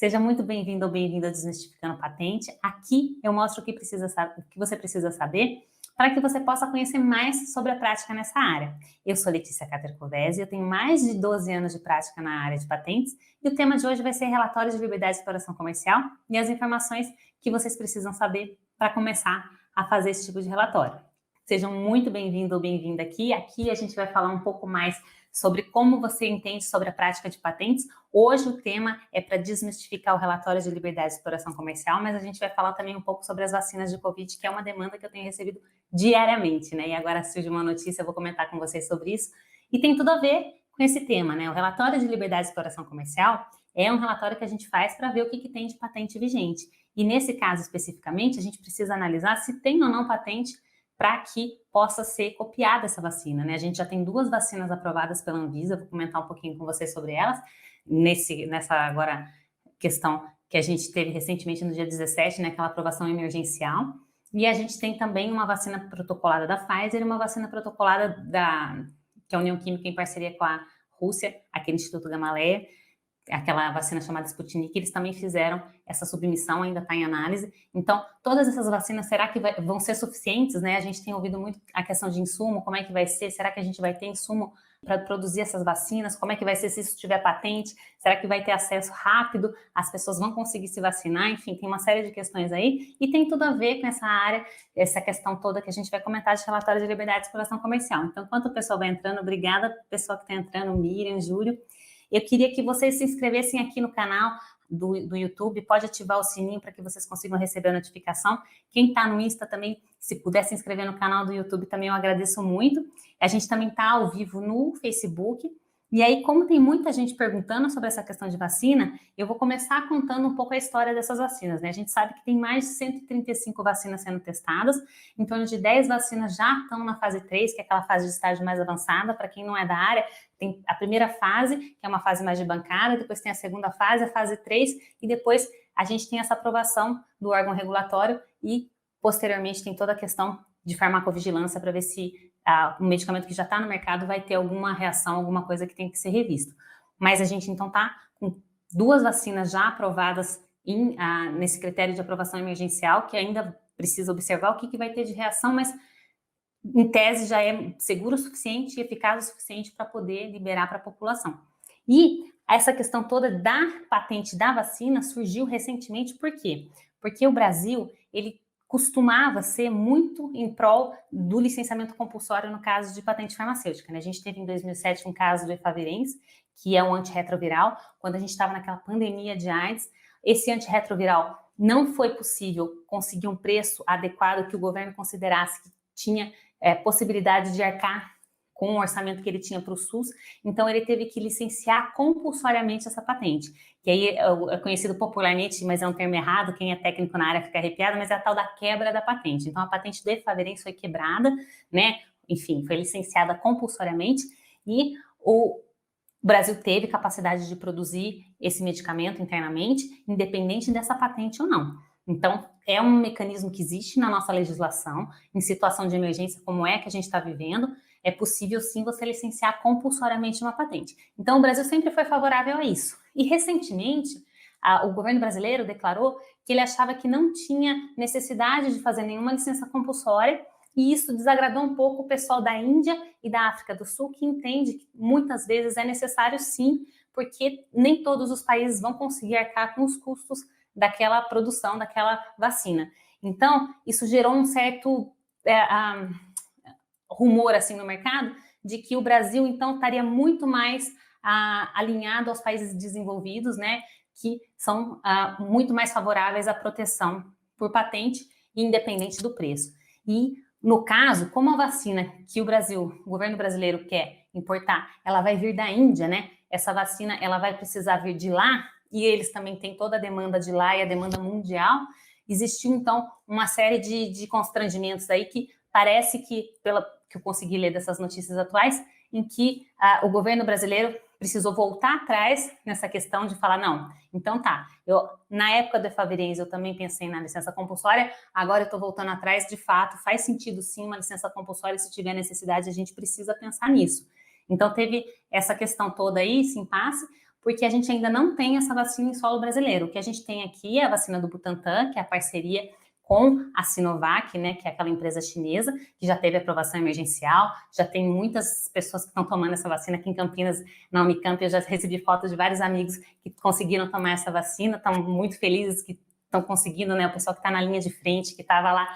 Seja muito bem-vindo ou bem-vinda ao Desmistificando Patente. Aqui eu mostro o que você precisa saber para que você possa conhecer mais sobre a prática nessa área. Eu sou Letícia Catercovese, eu tenho mais de 12 anos de prática na área de patentes e o tema de hoje vai ser relatório de liberdade de exploração comercial e as informações que vocês precisam saber para começar a fazer esse tipo de relatório. Sejam muito bem-vindo ou bem-vinda aqui. Aqui a gente vai falar um pouco mais sobre como você entende sobre a prática de patentes. Hoje o tema é para desmistificar o relatório de liberdade de exploração comercial, mas a gente vai falar também um pouco sobre as vacinas de Covid, que é uma demanda que eu tenho recebido diariamente, né? E agora surge uma notícia, eu vou comentar com vocês sobre isso. E tem tudo a ver com esse tema, né? O relatório de liberdade de exploração comercial é um relatório que a gente faz para ver o que tem de patente vigente. E nesse caso especificamente, a gente precisa analisar se tem ou não patente para que possa ser copiada essa vacina, né? A gente já tem 2 vacinas aprovadas pela Anvisa, vou comentar um pouquinho com vocês sobre elas, nessa agora questão que a gente teve recentemente no dia 17, né, aquela aprovação emergencial, e a gente tem também uma vacina protocolada da Pfizer e uma vacina protocolada que é a União Química em parceria com a Rússia, aquele Instituto Gamaleya, aquela vacina chamada Sputnik, eles também fizeram essa submissão, ainda está em análise. Então, todas essas vacinas, será que vão ser suficientes, né? A gente tem ouvido muito a questão de insumo, como é que vai ser? Será que a gente vai ter insumo para produzir essas vacinas? Como é que vai ser se isso tiver patente? Será que vai ter acesso rápido? As pessoas vão conseguir se vacinar? Enfim, tem uma série de questões aí e tem tudo a ver com essa área, essa questão toda que a gente vai comentar de relatório de liberdade de exploração comercial. Então, enquanto o pessoal vai entrando, obrigada pessoal que está entrando, Miriam, Júlio. Eu queria que vocês se inscrevessem aqui no canal do YouTube, pode ativar o sininho para que vocês consigam receber a notificação. Quem está no Insta também, se puder se inscrever no canal do YouTube, também eu agradeço muito. A gente também está ao vivo no Facebook. E aí, como tem muita gente perguntando sobre essa questão de vacina, eu vou começar contando um pouco a história dessas vacinas, né? A gente sabe que tem mais de 135 vacinas sendo testadas, em torno de 10 vacinas já estão na fase 3, que é aquela fase de estágio mais avançada. Para quem não é da área, tem a primeira fase, que é uma fase mais de bancada, depois tem a segunda fase, a fase 3, e depois a gente tem essa aprovação do órgão regulatório e, posteriormente, tem toda a questão de farmacovigilância para ver se um medicamento que já está no mercado vai ter alguma reação, alguma coisa que tem que ser revisto. Mas a gente, então, está com 2 vacinas já aprovadas nesse critério de aprovação emergencial, que ainda precisa observar o que vai ter de reação, mas em tese já é seguro o suficiente e eficaz o suficiente para poder liberar para a população. E essa questão toda da patente da vacina surgiu recentemente, por quê? Porque o Brasil, ele costumava ser muito em prol do licenciamento compulsório no caso de patente farmacêutica, né? A gente teve em 2007 um caso do Efavirenz, que é um antirretroviral, quando a gente estava naquela pandemia de AIDS. Esse antirretroviral não foi possível conseguir um preço adequado que o governo considerasse que tinha possibilidade de arcar com o orçamento que ele tinha para o SUS, então ele teve que licenciar compulsoriamente essa patente, que aí é conhecido popularmente, mas é um termo errado, quem é técnico na área fica arrepiado, mas é a tal da quebra da patente. Então a patente do Efavirenz foi quebrada, né? Enfim, foi licenciada compulsoriamente e o Brasil teve capacidade de produzir esse medicamento internamente, independente dessa patente ou não. Então, é um mecanismo que existe na nossa legislação, em situação de emergência como é que a gente está vivendo, é possível sim você licenciar compulsoriamente uma patente. Então, o Brasil sempre foi favorável a isso. E recentemente, o governo brasileiro declarou que ele achava que não tinha necessidade de fazer nenhuma licença compulsória, e isso desagradou um pouco o pessoal da Índia e da África do Sul, que entende que muitas vezes é necessário sim, porque nem todos os países vão conseguir arcar com os custos daquela produção, daquela vacina. Então, isso gerou um certo rumor assim no mercado de que o Brasil, então, estaria muito mais alinhado aos países desenvolvidos, né, que são muito mais favoráveis à proteção por patente, independente do preço. E, no caso, como a vacina que o governo brasileiro quer importar, ela vai vir da Índia, né, essa vacina ela vai precisar vir de lá, e eles também têm toda a demanda de lá e a demanda mundial, existiu, então, uma série de constrangimentos aí que parece que, que eu consegui ler dessas notícias atuais, em que o governo brasileiro precisou voltar atrás nessa questão de falar, não, então tá, na época do Efavirenz eu também pensei na licença compulsória, agora eu estou voltando atrás, de fato, faz sentido sim uma licença compulsória, se tiver necessidade a gente precisa pensar nisso. Então teve essa questão toda aí, esse impasse, porque a gente ainda não tem essa vacina em solo brasileiro. O que a gente tem aqui é a vacina do Butantan, que é a parceria com a Sinovac, né, que é aquela empresa chinesa, que já teve aprovação emergencial, já tem muitas pessoas que estão tomando essa vacina aqui em Campinas, na Unicamp. Eu já recebi fotos de vários amigos que conseguiram tomar essa vacina, estão muito felizes que estão conseguindo, né, o pessoal que está na linha de frente, que estava lá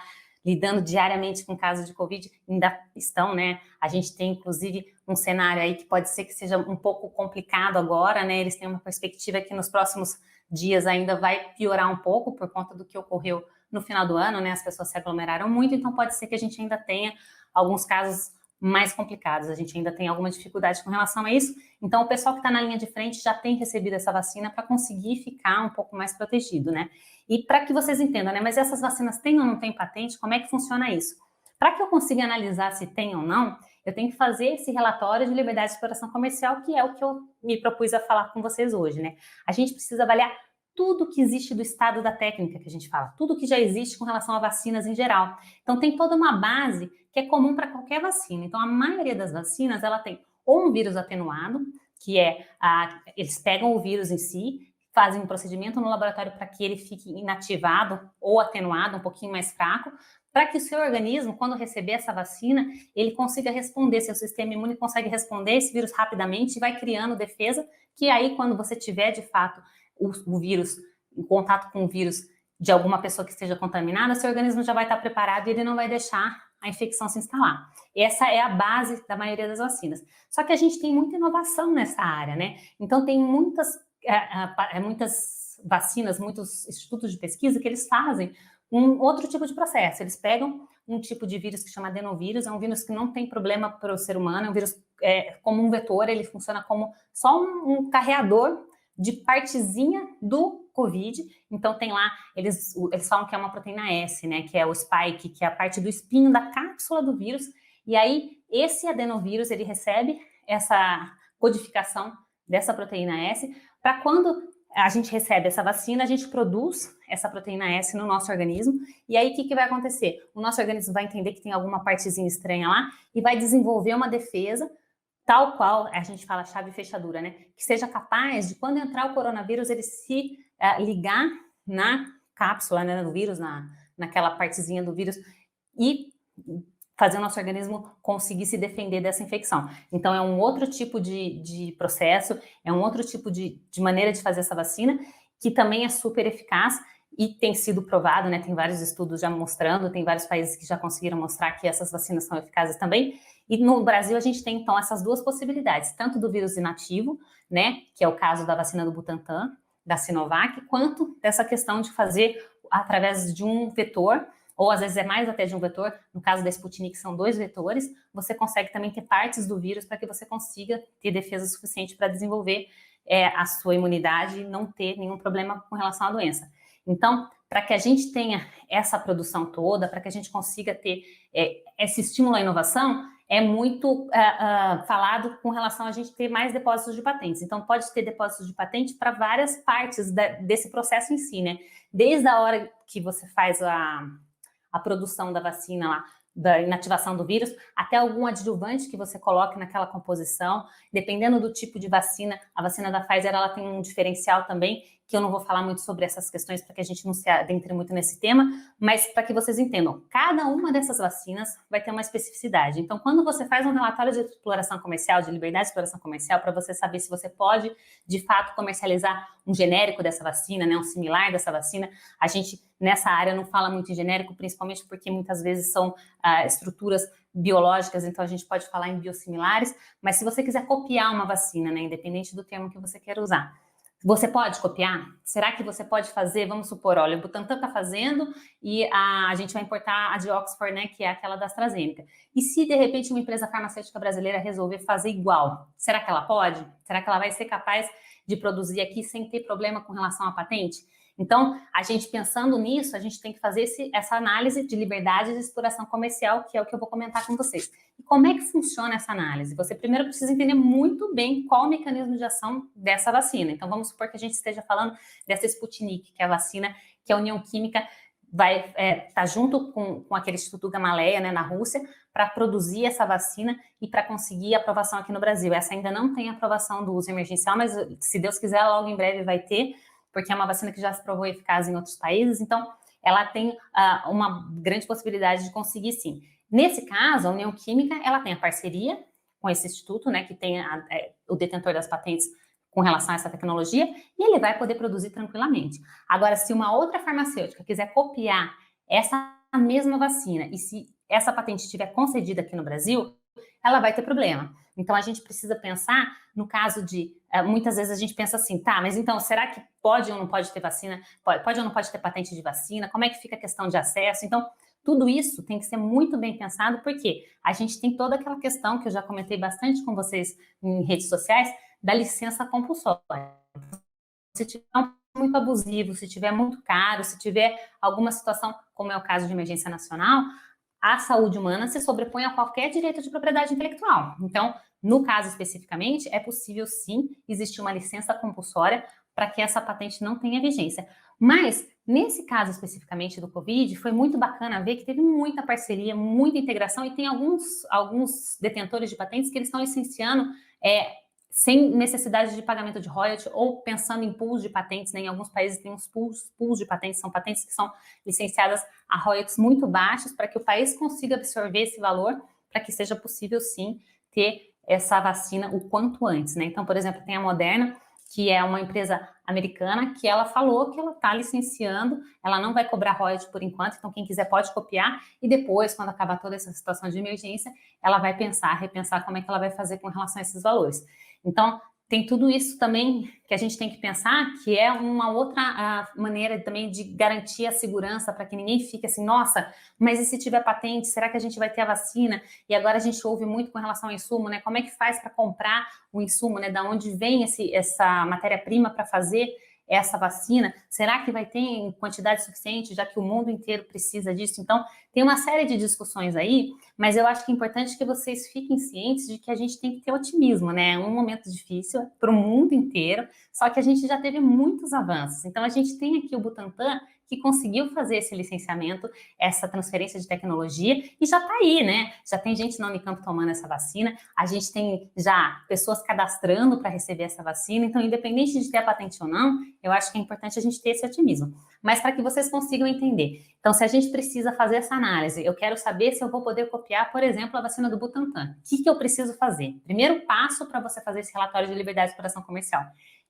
lidando diariamente com casos de Covid, ainda estão, né? A gente tem, inclusive, um cenário aí que pode ser que seja um pouco complicado agora, né? Eles têm uma perspectiva que nos próximos dias ainda vai piorar um pouco por conta do que ocorreu no final do ano, né? As pessoas se aglomeraram muito, então pode ser que a gente ainda tenha alguns casos mais complicados, a gente ainda tem alguma dificuldade com relação a isso. Então, o pessoal que está na linha de frente já tem recebido essa vacina para conseguir ficar um pouco mais protegido, né? E para que vocês entendam, né? Mas essas vacinas têm ou não têm patente? Como é que funciona isso? Para que eu consiga analisar se tem ou não, eu tenho que fazer esse relatório de liberdade de exploração comercial, que é o que eu me propus a falar com vocês hoje, né? A gente precisa avaliar tudo que existe do estado da técnica, que a gente fala, tudo que já existe com relação a vacinas em geral. Então, tem toda uma base que é comum para qualquer vacina. Então, a maioria das vacinas, ela tem ou um vírus atenuado, que é, eles pegam o vírus em si, fazem um procedimento no laboratório para que ele fique inativado ou atenuado, um pouquinho mais fraco, para que o seu organismo, quando receber essa vacina, ele consiga responder, seu sistema imune consegue responder esse vírus rapidamente e vai criando defesa, que aí, quando você tiver, de fato, o vírus, em contato com o vírus de alguma pessoa que esteja contaminada, seu organismo já vai estar preparado e ele não vai deixar a infecção se instalar. Essa é a base da maioria das vacinas. Só que a gente tem muita inovação nessa área, né? Então, tem muitas vacinas, muitos institutos de pesquisa que eles fazem um outro tipo de processo. Eles pegam um tipo de vírus que chama adenovírus, é um vírus que não tem problema para o ser humano, é um vírus como um vetor, ele funciona como só um carreador de partezinha do Covid. Então tem lá, eles falam que é uma proteína S, né, que é o spike, que é a parte do espinho da cápsula do vírus, e aí esse adenovírus, ele recebe essa codificação dessa proteína S, para quando a gente recebe essa vacina, a gente produz essa proteína S no nosso organismo, e aí o que vai acontecer? O nosso organismo vai entender que tem alguma partezinha estranha lá e vai desenvolver uma defesa, tal qual a gente fala chave e fechadura, né? Que seja capaz de, quando entrar o coronavírus, ele se ligar na cápsula, né, do vírus, naquela partezinha do vírus, e fazer o nosso organismo conseguir se defender dessa infecção. Então, é um outro tipo de processo, é um outro tipo de maneira de fazer essa vacina, que também é super eficaz e tem sido provado, né? Tem vários estudos já mostrando, tem vários países que já conseguiram mostrar que essas vacinas são eficazes também. E no Brasil a gente tem, então, essas duas possibilidades, tanto do vírus inativo, né, que é o caso da vacina do Butantan, da Sinovac, quanto dessa questão de fazer através de um vetor, ou às vezes é mais até de um vetor, no caso da Sputnik são 2 vetores, você consegue também ter partes do vírus para que você consiga ter defesa suficiente para desenvolver a sua imunidade e não ter nenhum problema com relação à doença. Então, para que a gente tenha essa produção toda, para que a gente consiga ter esse estímulo à inovação, é muito falado com relação a gente ter mais depósitos de patentes. Então, pode ter depósitos de patente para várias partes desse processo em si, né? Desde a hora que você faz a produção da vacina lá, da inativação do vírus, até algum adjuvante que você coloque naquela composição, dependendo do tipo de vacina. A vacina da Pfizer, ela tem um diferencial também, que eu não vou falar muito sobre essas questões, para que a gente não se adentre muito nesse tema, mas para que vocês entendam, cada uma dessas vacinas vai ter uma especificidade. Então, quando você faz um relatório de exploração comercial, de liberdade de exploração comercial, para você saber se você pode, de fato, comercializar um genérico dessa vacina, né, um similar dessa vacina, a gente, nessa área, não fala muito em genérico, principalmente porque muitas vezes são estruturas biológicas, então a gente pode falar em biosimilares, mas se você quiser copiar uma vacina, né, independente do termo que você quer usar, você pode copiar? Será que você pode fazer? Vamos supor, olha, o Butantan está fazendo e a gente vai importar a de Oxford, né, que é aquela da AstraZeneca. E se, de repente, uma empresa farmacêutica brasileira resolver fazer igual, será que ela pode? Será que ela vai ser capaz de produzir aqui sem ter problema com relação à patente? Então, a gente pensando nisso, a gente tem que fazer essa análise de liberdade de exploração comercial, que é o que eu vou comentar com vocês. E como é que funciona essa análise? Você primeiro precisa entender muito bem qual o mecanismo de ação dessa vacina. Então, vamos supor que a gente esteja falando dessa Sputnik, que é a vacina que a União Química vai estar junto com aquele Instituto Gamaleya, né, na Rússia, para produzir essa vacina e para conseguir aprovação aqui no Brasil. Essa ainda não tem aprovação do uso emergencial, mas se Deus quiser, logo em breve vai ter, porque é uma vacina que já se provou eficaz em outros países, então ela tem uma grande possibilidade de conseguir sim. Nesse caso, a União Química, ela tem a parceria com esse instituto, né, que tem o detentor das patentes com relação a essa tecnologia, e ele vai poder produzir tranquilamente. Agora, se uma outra farmacêutica quiser copiar essa mesma vacina, e se essa patente estiver concedida aqui no Brasil, ela vai ter problema. Então, a gente precisa pensar no caso de... muitas vezes a gente pensa assim, tá, mas então, será que pode ou não pode ter vacina? Pode ou não pode ter patente de vacina? Como é que fica a questão de acesso? Então, tudo isso tem que ser muito bem pensado, porque a gente tem toda aquela questão que eu já comentei bastante com vocês em redes sociais, da licença compulsória. Se tiver muito abusivo, se tiver muito caro, se tiver alguma situação, como é o caso de emergência nacional, a saúde humana se sobrepõe a qualquer direito de propriedade intelectual. Então, no caso especificamente, é possível sim existir uma licença compulsória para que essa patente não tenha vigência. Mas, nesse caso especificamente do Covid, foi muito bacana ver que teve muita parceria, muita integração, e tem alguns detentores de patentes que eles estão licenciando sem necessidade de pagamento de royalty, ou pensando em pools de patentes, né? Em alguns países tem uns pools de patentes, são patentes que são licenciadas a royalties muito baixos, para que o país consiga absorver esse valor, para que seja possível sim ter essa vacina o quanto antes, né? Então, por exemplo, tem a Moderna, que é uma empresa americana, que ela falou que ela está licenciando, ela não vai cobrar royalties por enquanto, então quem quiser pode copiar, e depois, quando acabar toda essa situação de emergência, ela vai repensar como é que ela vai fazer com relação a esses valores. Então, tem tudo isso também que a gente tem que pensar, que é uma outra maneira também de garantir a segurança, para que ninguém fique assim, nossa, mas e se tiver patente, será que a gente vai ter a vacina? E agora a gente ouve muito com relação ao insumo, né? Como é que faz para comprar o insumo, né? Da onde vem essa matéria-prima para fazer essa vacina? Será que vai ter em quantidade suficiente, já que o mundo inteiro precisa disso? Então, tem uma série de discussões aí, mas eu acho que é importante que vocês fiquem cientes de que a gente tem que ter otimismo, né? É um momento difícil para o mundo inteiro, só que a gente já teve muitos avanços. Então, a gente tem aqui o Butantan, que conseguiu fazer esse licenciamento, essa transferência de tecnologia, e já está aí, né? Já tem gente na Unicamp tomando essa vacina, a gente tem já pessoas cadastrando para receber essa vacina, então, independente de ter a patente ou não, eu acho que é importante a gente ter esse otimismo. Mas para que vocês consigam entender, então, se a gente precisa fazer essa análise, eu quero saber se eu vou poder copiar, por exemplo, a vacina do Butantan. O que eu preciso fazer? Primeiro passo para você fazer esse relatório de liberdade de exploração comercial,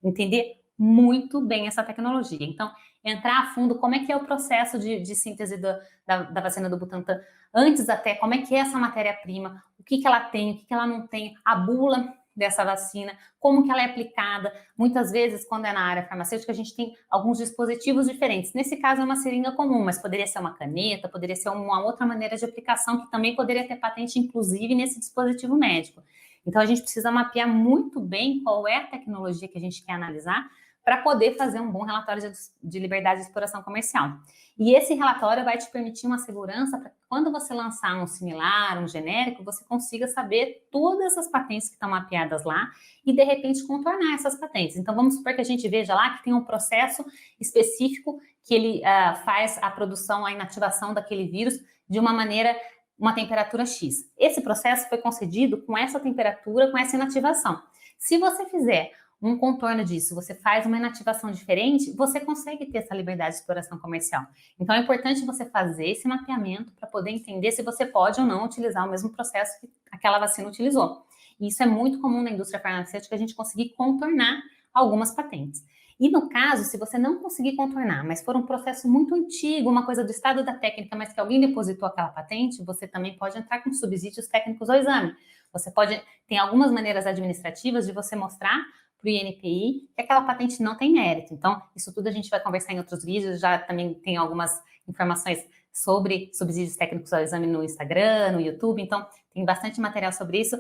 entender muito bem essa tecnologia. Então, entrar a fundo como é que é o processo de síntese da vacina do Butantan, antes até, como é que é essa matéria-prima, o que ela tem, o que ela não tem, a bula dessa vacina, como que ela é aplicada. Muitas vezes, quando é na área farmacêutica, a gente tem alguns dispositivos diferentes. Nesse caso, é uma seringa comum, mas poderia ser uma caneta, poderia ser uma outra maneira de aplicação, que também poderia ter patente, inclusive, nesse dispositivo médico. Então, a gente precisa mapear muito bem qual é a tecnologia que a gente quer analisar, para poder fazer um bom relatório de liberdade de exploração comercial. E esse relatório vai te permitir uma segurança para que quando você lançar um similar, um genérico, você consiga saber todas as patentes que estão mapeadas lá e, de repente, contornar essas patentes. Então, vamos supor que a gente veja lá que tem um processo específico que ele faz a produção, a inativação daquele vírus de uma maneira, uma temperatura X. Esse processo foi concedido com essa temperatura, com essa inativação. Se você fizer um contorno disso, você faz uma inativação diferente, você consegue ter essa liberdade de exploração comercial. Então, é importante você fazer esse mapeamento para poder entender se você pode ou não utilizar o mesmo processo que aquela vacina utilizou. E isso é muito comum na indústria farmacêutica, a gente conseguir contornar algumas patentes. E no caso, se você não conseguir contornar, mas for um processo muito antigo, uma coisa do estado da técnica, mas que alguém depositou aquela patente, você também pode entrar com subsídios técnicos ao exame. Você pode, tem algumas maneiras administrativas de você mostrar para o INPI que aquela patente não tem mérito. Então, isso tudo a gente vai conversar em outros vídeos, já também tem algumas informações sobre subsídios técnicos ao exame no Instagram, no YouTube, então tem bastante material sobre isso.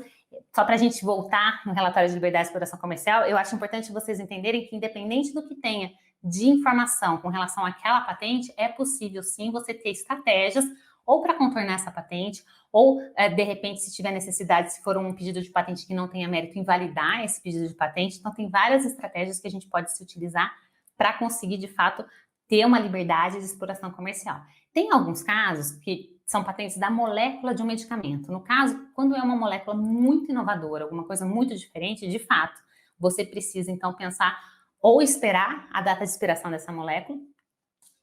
Só para a gente voltar no relatório de liberdade de exploração comercial, eu acho importante vocês entenderem que, independente do que tenha de informação com relação àquela patente, é possível sim você ter estratégias ou para contornar essa patente, ou, de repente, se tiver necessidade, se for um pedido de patente que não tenha mérito, invalidar esse pedido de patente. Então, tem várias estratégias que a gente pode se utilizar para conseguir, de fato, ter uma liberdade de exploração comercial. Tem alguns casos que são patentes da molécula de um medicamento. No caso, quando é uma molécula muito inovadora, alguma coisa muito diferente, de fato, você precisa então pensar ou esperar a data de expiração dessa molécula,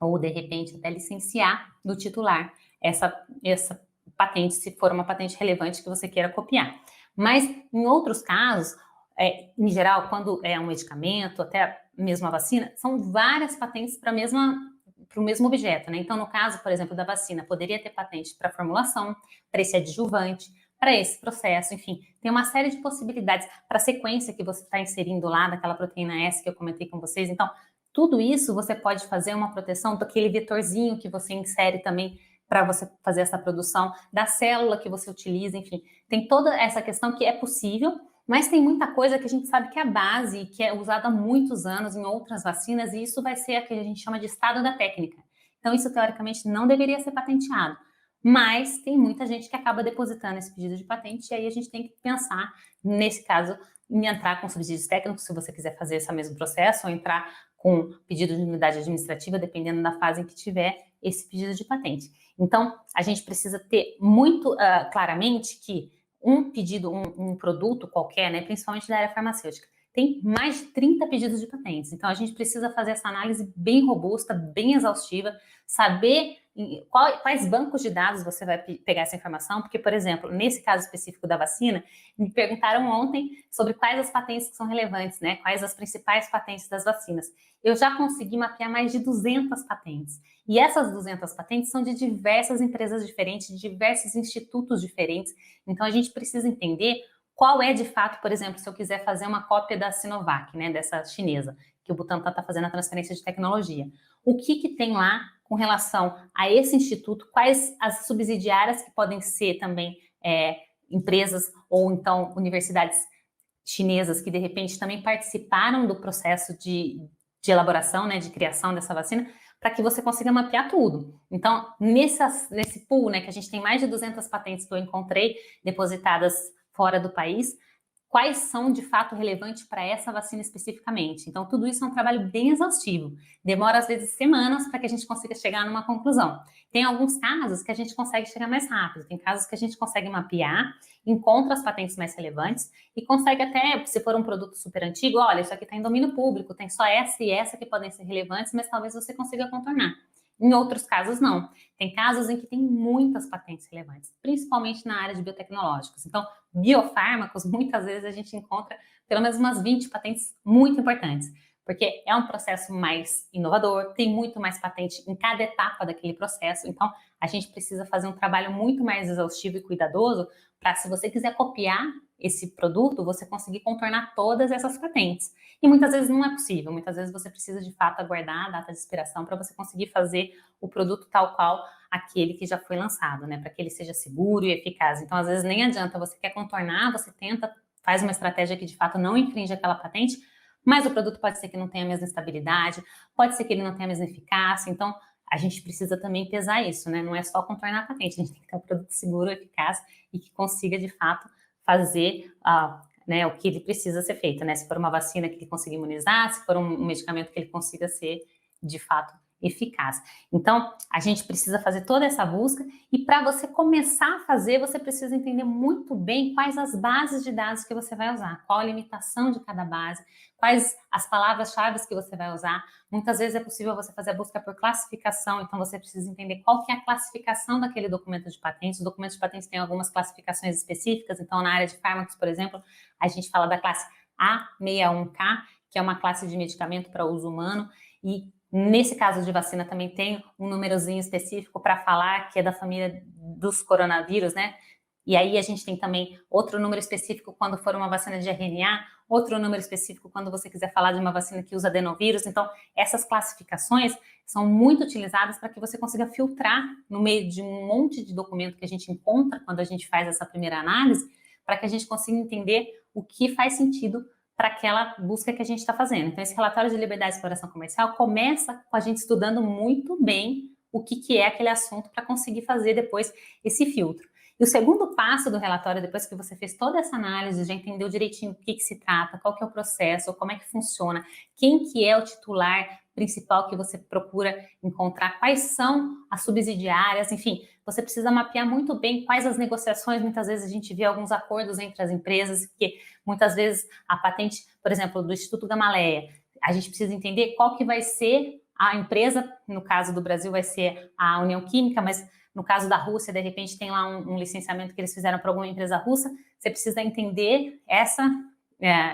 ou de repente até licenciar do titular essa patente, se for uma patente relevante que você queira copiar. Mas em outros casos, em geral, quando é um medicamento, até mesmo a vacina, são várias patentes para o mesmo objeto, né? Então, no caso, por exemplo, da vacina, poderia ter patente para formulação, para esse adjuvante, para esse processo, enfim, tem uma série de possibilidades para a sequência que você está inserindo lá daquela proteína S que eu comentei com vocês. Então, tudo isso você pode fazer uma proteção daquele vetorzinho que você insere também para você fazer essa produção, da célula que você utiliza, enfim, tem toda essa questão que é possível, mas tem muita coisa que a gente sabe que é a base, que é usada há muitos anos em outras vacinas, e isso vai ser a que a gente chama de estado da técnica. Então, isso teoricamente não deveria ser patenteado. Mas tem muita gente que acaba depositando esse pedido de patente, e aí a gente tem que pensar, nesse caso, em entrar com subsídios técnicos, se você quiser fazer esse mesmo processo, ou entrar com pedido de unidade administrativa, dependendo da fase em que tiver esse pedido de patente. Então, a gente precisa ter muito claramente que um pedido, um produto qualquer, né, principalmente da área farmacêutica, tem mais de 30 pedidos de patentes. Então, a gente precisa fazer essa análise bem robusta, bem exaustiva, saber quais bancos de dados você vai pegar essa informação, porque, por exemplo, nesse caso específico da vacina, me perguntaram ontem sobre quais as patentes que são relevantes, né? Quais as principais patentes das vacinas. Eu já consegui mapear mais de 200 patentes. E essas 200 patentes são de diversas empresas diferentes, de diversos institutos diferentes. Então, a gente precisa entender qual é, de fato, por exemplo, se eu quiser fazer uma cópia da Sinovac, né, dessa chinesa, que o Butantan está fazendo a transferência de tecnologia. O que tem lá com relação a esse instituto, quais as subsidiárias que podem ser também empresas ou então universidades chinesas que de repente também participaram do processo de elaboração, né, de criação dessa vacina, para que você consiga mapear tudo. Então, nesse pool, né, que a gente tem mais de 200 patentes que eu encontrei depositadas fora do país, quais são de fato relevantes para essa vacina especificamente. Então, tudo isso é um trabalho bem exaustivo. Demora, às vezes, semanas para que a gente consiga chegar numa conclusão. Tem alguns casos que a gente consegue chegar mais rápido, tem casos que a gente consegue mapear, encontra as patentes mais relevantes e consegue até, se for um produto super antigo, olha, isso aqui está em domínio público, tem só essa e essa que podem ser relevantes, mas talvez você consiga contornar. Em outros casos, não. Tem casos em que tem muitas patentes relevantes, principalmente na área de biotecnológicos. Então, biofármacos, muitas vezes a gente encontra pelo menos umas 20 patentes muito importantes, porque é um processo mais inovador, tem muito mais patente em cada etapa daquele processo. Então, a gente precisa fazer um trabalho muito mais exaustivo e cuidadoso para, se você quiser copiar esse produto, você conseguir contornar todas essas patentes. E muitas vezes não é possível, muitas vezes você precisa de fato aguardar a data de expiração para você conseguir fazer o produto tal qual aquele que já foi lançado, né? Para que ele seja seguro e eficaz. Então, às vezes nem adianta, você quer contornar, você tenta, faz uma estratégia que de fato não infringe aquela patente, mas o produto pode ser que não tenha a mesma estabilidade, pode ser que ele não tenha a mesma eficácia. Então, a gente precisa também pesar isso, né? Não é só contornar a patente, a gente tem que ter um produto seguro, eficaz e que consiga de fato fazer né, o que ele precisa ser feito, né? Se for uma vacina que ele consiga imunizar, se for um medicamento que ele consiga ser de fato eficaz. Então, a gente precisa fazer toda essa busca, e para você começar a fazer, você precisa entender muito bem quais as bases de dados que você vai usar, qual a limitação de cada base, quais as palavras-chave que você vai usar. Muitas vezes é possível você fazer a busca por classificação, então você precisa entender qual que é a classificação daquele documento de patentes. Os documentos de patentes têm algumas classificações específicas, então na área de fármacos, por exemplo, a gente fala da classe A61K, que é uma classe de medicamento para uso humano, e nesse caso de vacina também tem um númerozinho específico para falar que é da família dos coronavírus, né? E aí a gente tem também outro número específico quando for uma vacina de RNA, outro número específico quando você quiser falar de uma vacina que usa adenovírus. Então, essas classificações são muito utilizadas para que você consiga filtrar no meio de um monte de documento que a gente encontra quando a gente faz essa primeira análise, para que a gente consiga entender o que faz sentido para aquela busca que a gente está fazendo. Então, esse relatório de liberdade de exploração comercial começa com a gente estudando muito bem o que é aquele assunto para conseguir fazer depois esse filtro. E o segundo passo do relatório, depois que você fez toda essa análise, já entendeu direitinho do que se trata, qual que é o processo, como é que funciona, quem que é o titular principal que você procura encontrar, quais são as subsidiárias, enfim, você precisa mapear muito bem quais as negociações. Muitas vezes a gente vê alguns acordos entre as empresas, porque muitas vezes a patente, por exemplo, do Instituto Gamaleia, a gente precisa entender qual que vai ser a empresa, no caso do Brasil vai ser a União Química, mas no caso da Rússia, de repente tem lá um licenciamento que eles fizeram para alguma empresa russa, você precisa entender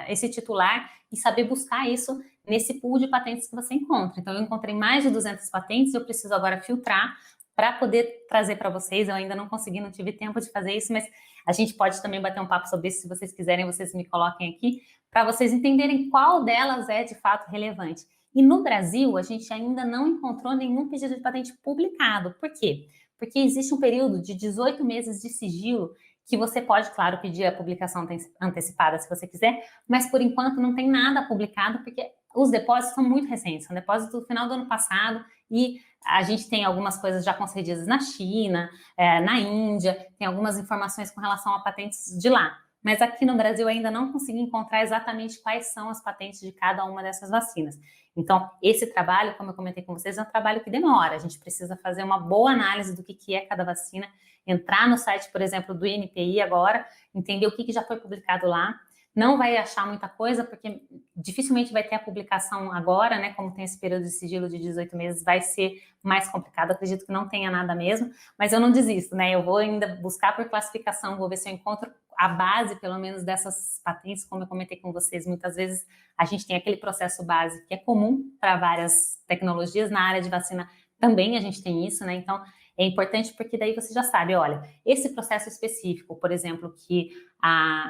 esse titular e saber buscar isso nesse pool de patentes que você encontra. Então, eu encontrei mais de 200 patentes, eu preciso agora filtrar para poder trazer para vocês. Eu ainda não consegui, não tive tempo de fazer isso, mas a gente pode também bater um papo sobre isso. Se vocês quiserem, vocês me coloquem aqui, para vocês entenderem qual delas é de fato relevante. E no Brasil, a gente ainda não encontrou nenhum pedido de patente publicado. Por quê? Porque existe um período de 18 meses de sigilo que você pode, claro, pedir a publicação antecipada se você quiser, mas por enquanto não tem nada publicado, porque os depósitos são muito recentes, são depósitos do final do ano passado e a gente tem algumas coisas já concedidas na China, na Índia, tem algumas informações com relação a patentes de lá. Mas aqui no Brasil ainda não consegui encontrar exatamente quais são as patentes de cada uma dessas vacinas. Então, esse trabalho, como eu comentei com vocês, é um trabalho que demora. A gente precisa fazer uma boa análise do que é cada vacina, entrar no site, por exemplo, do INPI agora, entender o que já foi publicado lá. Não vai achar muita coisa, porque dificilmente vai ter a publicação agora, né? Como tem esse período de sigilo de 18 meses, vai ser mais complicado. Acredito que não tenha nada mesmo, mas eu não desisto, né? Eu vou ainda buscar por classificação, vou ver se eu encontro a base, pelo menos, dessas patentes, como eu comentei com vocês. Muitas vezes a gente tem aquele processo base que é comum para várias tecnologias. Na área de vacina também a gente tem isso, né? Então, é importante porque daí você já sabe, olha, esse processo específico, por exemplo, que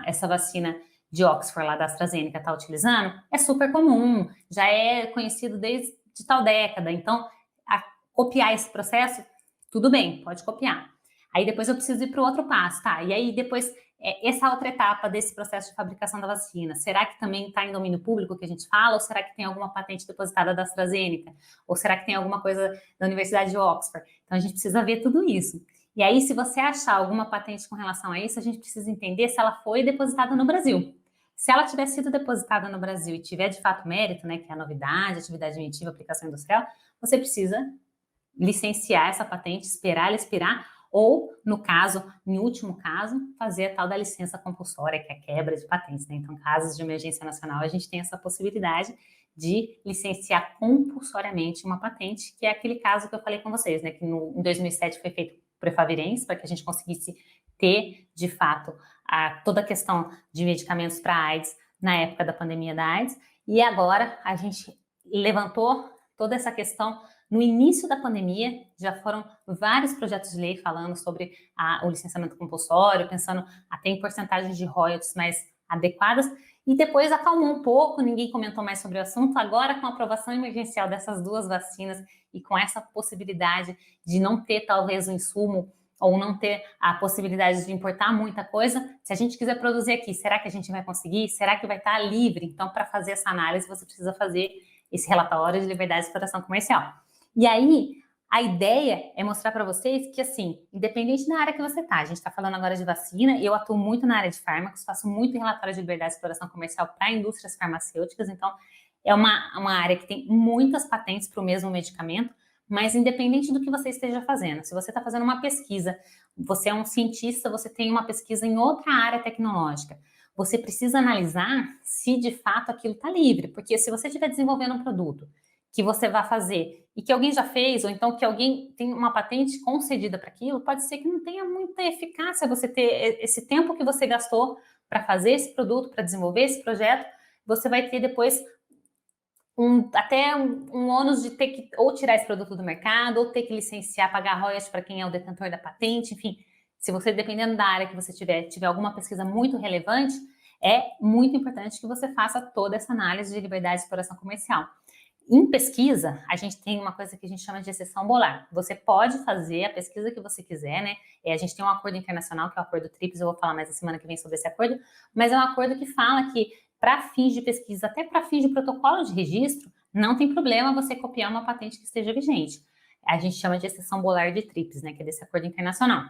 essa vacina de Oxford, lá da AstraZeneca, está utilizando, é super comum, já é conhecido desde tal década. Então, copiar esse processo, tudo bem, pode copiar. Aí depois eu preciso ir para o outro passo, tá? E aí depois, essa outra etapa desse processo de fabricação da vacina, será que também está em domínio público que a gente fala? Ou será que tem alguma patente depositada da AstraZeneca? Ou será que tem alguma coisa da Universidade de Oxford? Então a gente precisa ver tudo isso. E aí, se você achar alguma patente com relação a isso, a gente precisa entender se ela foi depositada no Brasil. Se ela tiver sido depositada no Brasil e tiver de fato mérito, né, que é a novidade, atividade inventiva, aplicação industrial, você precisa licenciar essa patente, esperar ela expirar, ou, no caso, em último caso, fazer a tal da licença compulsória, que é a quebra de patentes, né? Então, casos de emergência nacional, a gente tem essa possibilidade de licenciar compulsoriamente uma patente, que é aquele caso que eu falei com vocês, né? Que em 2007 foi feito Prefavirenz, para que a gente conseguisse ter, de fato, toda a questão de medicamentos para AIDS na época da pandemia da AIDS, e agora a gente levantou toda essa questão no início da pandemia. Já foram vários projetos de lei falando sobre o licenciamento compulsório, pensando até em porcentagens de royalties mais adequadas, e depois acalmou um pouco, ninguém comentou mais sobre o assunto. Agora, com a aprovação emergencial dessas duas vacinas e com essa possibilidade de não ter talvez um insumo ou não ter a possibilidade de importar muita coisa, se a gente quiser produzir aqui, será que a gente vai conseguir? Será que vai estar livre? Então, para fazer essa análise, você precisa fazer esse relatório de liberdade de exploração comercial. E aí, a ideia é mostrar para vocês que, assim, independente da área que você está, a gente está falando agora de vacina, eu atuo muito na área de fármacos, faço muito relatório de liberdade de exploração comercial para indústrias farmacêuticas, então é uma área que tem muitas patentes para o mesmo medicamento, mas independente do que você esteja fazendo, se você está fazendo uma pesquisa, você é um cientista, você tem uma pesquisa em outra área tecnológica, você precisa analisar se de fato aquilo está livre, porque se você estiver desenvolvendo um produto que você vai fazer e que alguém já fez, ou então que alguém tem uma patente concedida para aquilo, pode ser que não tenha muita eficácia você ter esse tempo que você gastou para fazer esse produto, para desenvolver esse projeto, você vai ter depois até um ônus de ter que ou tirar esse produto do mercado, ou ter que licenciar, pagar royalties para quem é o detentor da patente, enfim. Se você, dependendo da área que você tiver alguma pesquisa muito relevante, é muito importante que você faça toda essa análise de liberdade de exploração comercial. Em pesquisa, a gente tem uma coisa que a gente chama de exceção bolar. Você pode fazer a pesquisa que você quiser, né? A gente tem um acordo internacional, que é o acordo TRIPS, eu vou falar mais na semana que vem sobre esse acordo, mas é um acordo que fala que, para fins de pesquisa, até para fins de protocolo de registro, não tem problema você copiar uma patente que esteja vigente. A gente chama de exceção bolar de TRIPS, né? Que é desse acordo internacional.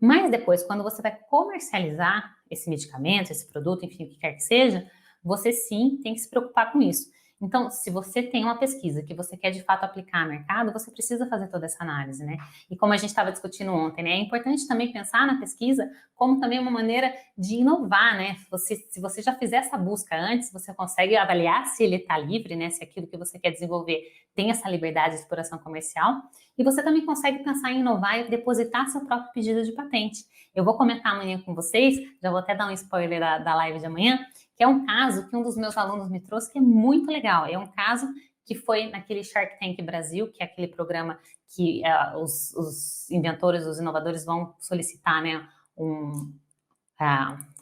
Mas depois, quando você vai comercializar esse medicamento, esse produto, enfim, o que quer que seja, você sim tem que se preocupar com isso. Então, se você tem uma pesquisa que você quer de fato aplicar no mercado, você precisa fazer toda essa análise, né? E como a gente estava discutindo ontem, né, é importante também pensar na pesquisa como também uma maneira de inovar, né? Se você já fizer essa busca antes, você consegue avaliar se ele está livre, né? Se aquilo que você quer desenvolver tem essa liberdade de exploração comercial. E você também consegue pensar em inovar e depositar seu próprio pedido de patente. Eu vou comentar amanhã com vocês, já vou até dar um spoiler da live de amanhã, que é um caso que um dos meus alunos me trouxe que é muito legal. É um caso que foi naquele Shark Tank Brasil, que é aquele programa que os inventores, os inovadores vão solicitar, né,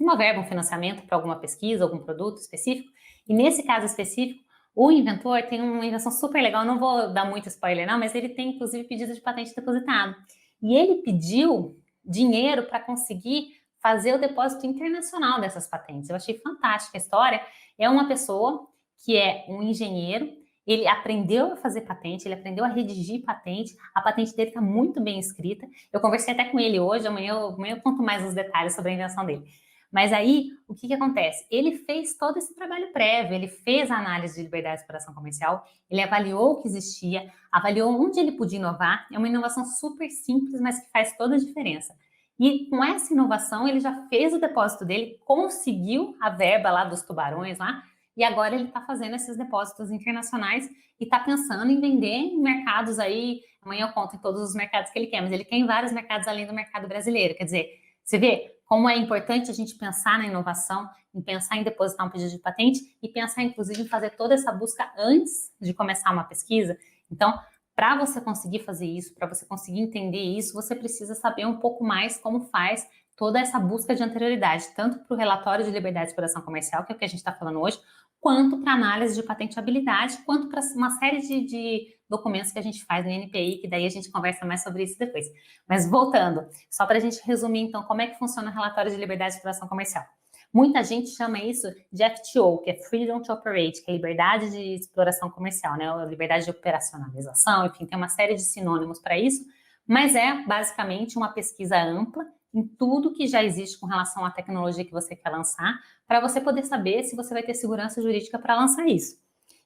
uma verba, um financiamento para alguma pesquisa, algum produto específico. E nesse caso específico, o inventor tem uma invenção super legal, não vou dar muito spoiler não, mas ele tem inclusive pedido de patente depositado. E ele pediu dinheiro para conseguir fazer o depósito internacional dessas patentes. Eu achei fantástica a história. É uma pessoa que é um engenheiro, ele aprendeu a fazer patente, ele aprendeu a redigir patente, a patente dele está muito bem escrita. Eu conversei até com ele hoje, amanhã eu conto mais os detalhes sobre a invenção dele. Mas aí, o que acontece? Ele fez todo esse trabalho prévio, ele fez a análise de liberdade de exploração comercial, ele avaliou o que existia, avaliou onde ele podia inovar. É uma inovação super simples, mas que faz toda a diferença. E com essa inovação, ele já fez o depósito dele, conseguiu a verba lá dos tubarões lá, e agora ele está fazendo esses depósitos internacionais e está pensando em vender em mercados aí, amanhã eu conto em todos os mercados que ele quer, mas ele quer em vários mercados além do mercado brasileiro. Quer dizer, você vê como é importante a gente pensar na inovação, em pensar em depositar um pedido de patente e pensar, inclusive, em fazer toda essa busca antes de começar uma pesquisa. Então, para você conseguir fazer isso, para você conseguir entender isso, você precisa saber um pouco mais como faz toda essa busca de anterioridade, tanto para o relatório de liberdade de exploração comercial, que é o que a gente está falando hoje, quanto para análise de patenteabilidade, quanto para uma série de documentos que a gente faz no INPI, que daí a gente conversa mais sobre isso depois. Mas voltando, só para a gente resumir então como é que funciona o relatório de liberdade de exploração comercial. Muita gente chama isso de FTO, que é Freedom to Operate, que é liberdade de exploração comercial, né? Ou liberdade de operacionalização, enfim, tem uma série de sinônimos para isso, mas é basicamente uma pesquisa ampla em tudo que já existe com relação à tecnologia que você quer lançar, para você poder saber se você vai ter segurança jurídica para lançar isso.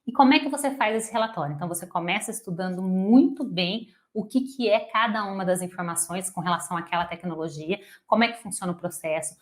E como é que você faz esse relatório? Então, você começa estudando muito bem o que é cada uma das informações com relação àquela tecnologia, como é que funciona o processo,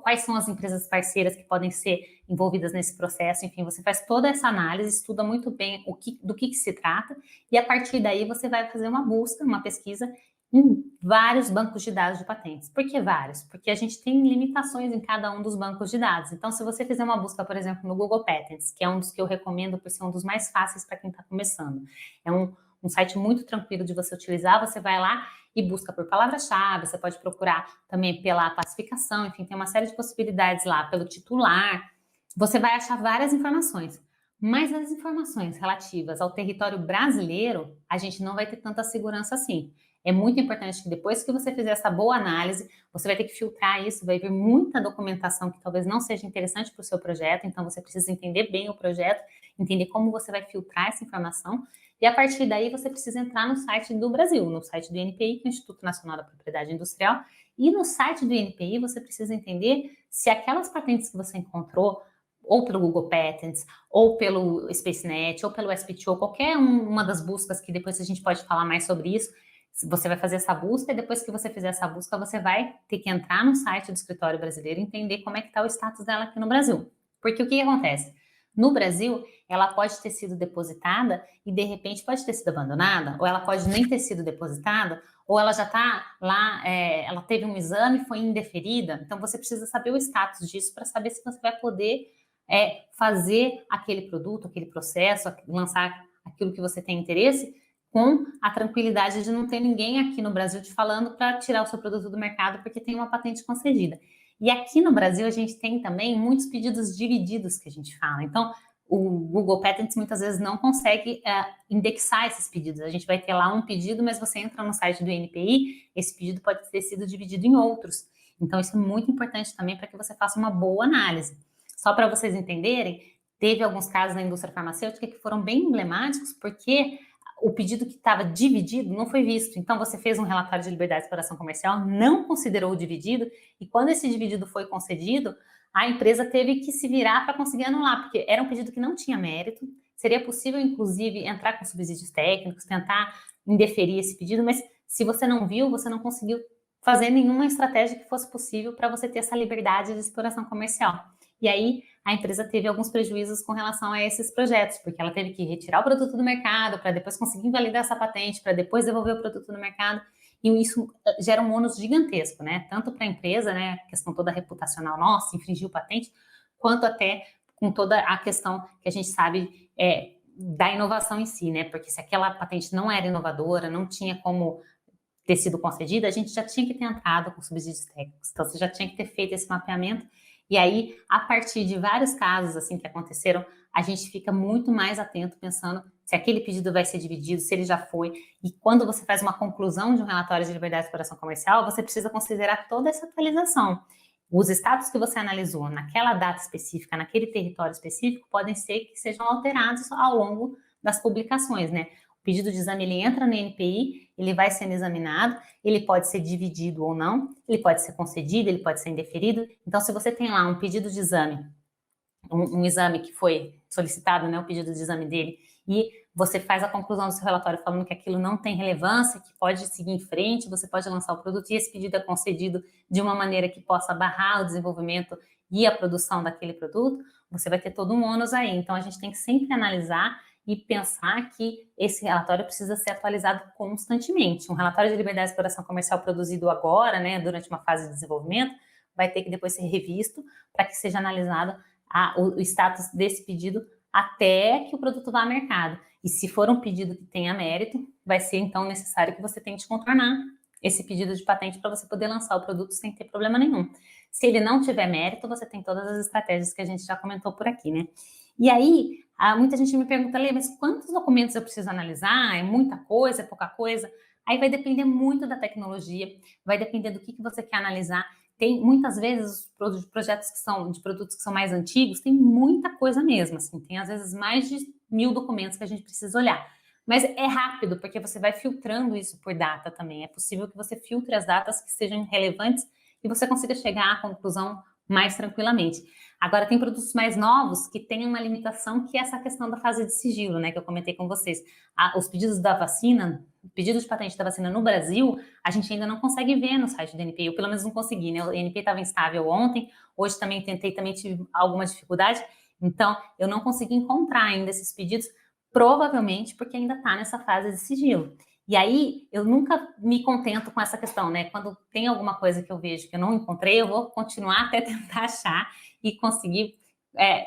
quais são as empresas parceiras que podem ser envolvidas nesse processo, enfim, você faz toda essa análise, estuda muito bem do que se trata, e a partir daí você vai fazer uma busca, uma pesquisa em vários bancos de dados de patentes. Por que vários? Porque a gente tem limitações em cada um dos bancos de dados. Então, se você fizer uma busca, por exemplo, no Google Patents, que é um dos que eu recomendo por ser um dos mais fáceis para quem está começando, é um site muito tranquilo de você utilizar, você vai lá e busca por palavra-chave, você pode procurar também pela classificação, enfim, tem uma série de possibilidades lá, pelo titular, você vai achar várias informações. Mas as informações relativas ao território brasileiro, a gente não vai ter tanta segurança assim. É muito importante que depois que você fizer essa boa análise, você vai ter que filtrar isso, vai vir muita documentação que talvez não seja interessante para o seu projeto, então você precisa entender bem o projeto, entender como você vai filtrar essa informação, e a partir daí você precisa entrar no site do Brasil, no site do INPI, que é o Instituto Nacional da Propriedade Industrial, e no site do INPI você precisa entender se aquelas patentes que você encontrou, ou pelo Google Patents, ou pelo SpaceNet, ou pelo SPTO, qualquer uma das buscas que depois a gente pode falar mais sobre isso, você vai fazer essa busca e depois que você fizer essa busca, você vai ter que entrar no site do escritório brasileiro e entender como é que está o status dela aqui no Brasil. Porque o que acontece? No Brasil, ela pode ter sido depositada e de repente pode ter sido abandonada, ou ela pode nem ter sido depositada, ou ela já está lá, ela teve um exame e foi indeferida. Então você precisa saber o status disso para saber se você vai poder fazer aquele produto, aquele processo, lançar aquilo que você tem interesse, com a tranquilidade de não ter ninguém aqui no Brasil te falando para tirar o seu produto do mercado porque tem uma patente concedida. E aqui no Brasil a gente tem também muitos pedidos divididos que a gente fala. Então, o Google Patents muitas vezes não consegue indexar esses pedidos. A gente vai ter lá um pedido, mas você entra no site do INPI, esse pedido pode ter sido dividido em outros. Então, isso é muito importante também para que você faça uma boa análise. Só para vocês entenderem, teve alguns casos na indústria farmacêutica que foram bem emblemáticos, porque o pedido que estava dividido não foi visto. Então, você fez um relatório de liberdade de exploração comercial, não considerou o dividido, e quando esse dividido foi concedido, a empresa teve que se virar para conseguir anular, porque era um pedido que não tinha mérito, seria possível, inclusive, entrar com subsídios técnicos, tentar indeferir esse pedido, mas se você não viu, você não conseguiu fazer nenhuma estratégia que fosse possível para você ter essa liberdade de exploração comercial. E aí, a empresa teve alguns prejuízos com relação a esses projetos, porque ela teve que retirar o produto do mercado para depois conseguir validar essa patente, para depois devolver o produto no mercado, e isso gera um ônus gigantesco, né? Tanto para a empresa, né, a questão toda reputacional, nossa, infringiu patente, quanto até com toda a questão que a gente sabe da inovação em si, né? Porque se aquela patente não era inovadora, não tinha como ter sido concedida, a gente já tinha que ter entrado com subsídios técnicos. Então, você já tinha que ter feito esse mapeamento. E aí, a partir de vários casos assim que aconteceram, a gente fica muito mais atento pensando se aquele pedido vai ser dividido, se ele já foi. E quando você faz uma conclusão de um relatório de liberdade de exploração comercial, você precisa considerar toda essa atualização. Os status que você analisou naquela data específica, naquele território específico, podem ser que sejam alterados ao longo das publicações, né? O pedido de exame, ele entra no NPI, ele vai sendo examinado, ele pode ser dividido ou não, ele pode ser concedido, ele pode ser indeferido. Então, se você tem lá um pedido de exame, um exame que foi solicitado, né, o pedido de exame dele, e você faz a conclusão do seu relatório falando que aquilo não tem relevância, que pode seguir em frente, você pode lançar o produto e esse pedido é concedido de uma maneira que possa barrar o desenvolvimento e a produção daquele produto, você vai ter todo um ônus aí. Então, a gente tem que sempre analisar e pensar que esse relatório precisa ser atualizado constantemente. Um relatório de liberdade de exploração comercial produzido agora, né, durante uma fase de desenvolvimento, vai ter que depois ser revisto para que seja analisado o status desse pedido até que o produto vá ao mercado. E se for um pedido que tenha mérito, vai ser então necessário que você tente contornar esse pedido de patente para você poder lançar o produto sem ter problema nenhum. Se ele não tiver mérito, você tem todas as estratégias que a gente já comentou por aqui, né? E aí, muita gente me pergunta, Lê, mas quantos documentos eu preciso analisar? É muita coisa, é pouca coisa? Aí vai depender muito da tecnologia, vai depender do que você quer analisar. Tem, muitas vezes, os projetos que são de produtos que são mais antigos, tem muita coisa mesmo, assim, tem às vezes mais de 1000 documentos que a gente precisa olhar. Mas é rápido, porque você vai filtrando isso por data também. É possível que você filtre as datas que sejam relevantes e você consiga chegar à conclusão mais tranquilamente. Agora, tem produtos mais novos que têm uma limitação, que é essa questão da fase de sigilo, né, que eu comentei com vocês. Os pedidos da vacina, pedidos de patente da vacina no Brasil, a gente ainda não consegue ver no site do NPI, eu pelo menos não consegui, né? O NPI estava instável ontem, hoje também tentei, também tive alguma dificuldade, então eu não consegui encontrar ainda esses pedidos, provavelmente porque ainda está nessa fase de sigilo. E aí, eu nunca me contento com essa questão, né? Quando tem alguma coisa que eu vejo que eu não encontrei, eu vou continuar até tentar achar e conseguir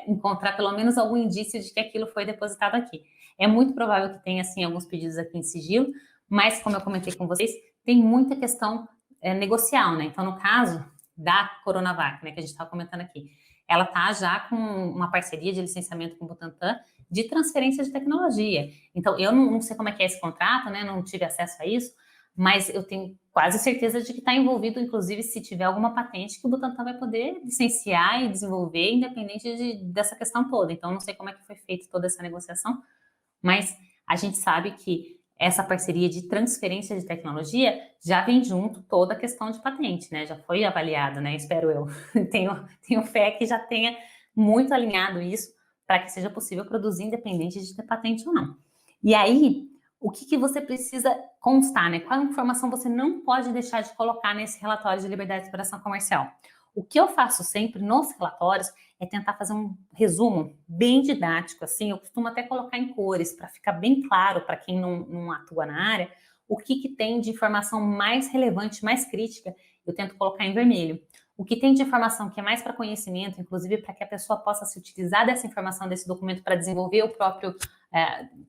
encontrar pelo menos algum indício de que aquilo foi depositado aqui. É muito provável que tenha, assim, alguns pedidos aqui em sigilo, mas, como eu comentei com vocês, tem muita questão negocial, né? Então, no caso da Coronavac, né, que a gente estava comentando aqui, ela está já com uma parceria de licenciamento com o Butantan de transferência de tecnologia. Então, eu não sei como é que é esse contrato, né? Não tive acesso a isso, mas eu tenho quase certeza de que está envolvido, inclusive, se tiver alguma patente que o Butantan vai poder licenciar e desenvolver, independente dessa questão toda. Então, não sei como é que foi feita toda essa negociação, mas a gente sabe que essa parceria de transferência de tecnologia já vem junto toda a questão de patente, né? Já foi avaliado, né? Espero eu. Tenho fé que já tenha muito alinhado isso para que seja possível produzir independente de ter patente ou não. E aí, o que você precisa constar, né? Qual informação você não pode deixar de colocar nesse relatório de liberdade de exploração comercial? O que eu faço sempre nos relatórios é tentar fazer um resumo bem didático, assim, eu costumo até colocar em cores, para ficar bem claro para quem não atua na área, o que tem de informação mais relevante, mais crítica, eu tento colocar em vermelho. O que tem de informação que é mais para conhecimento, inclusive para que a pessoa possa se utilizar dessa informação, desse documento para desenvolver o próprio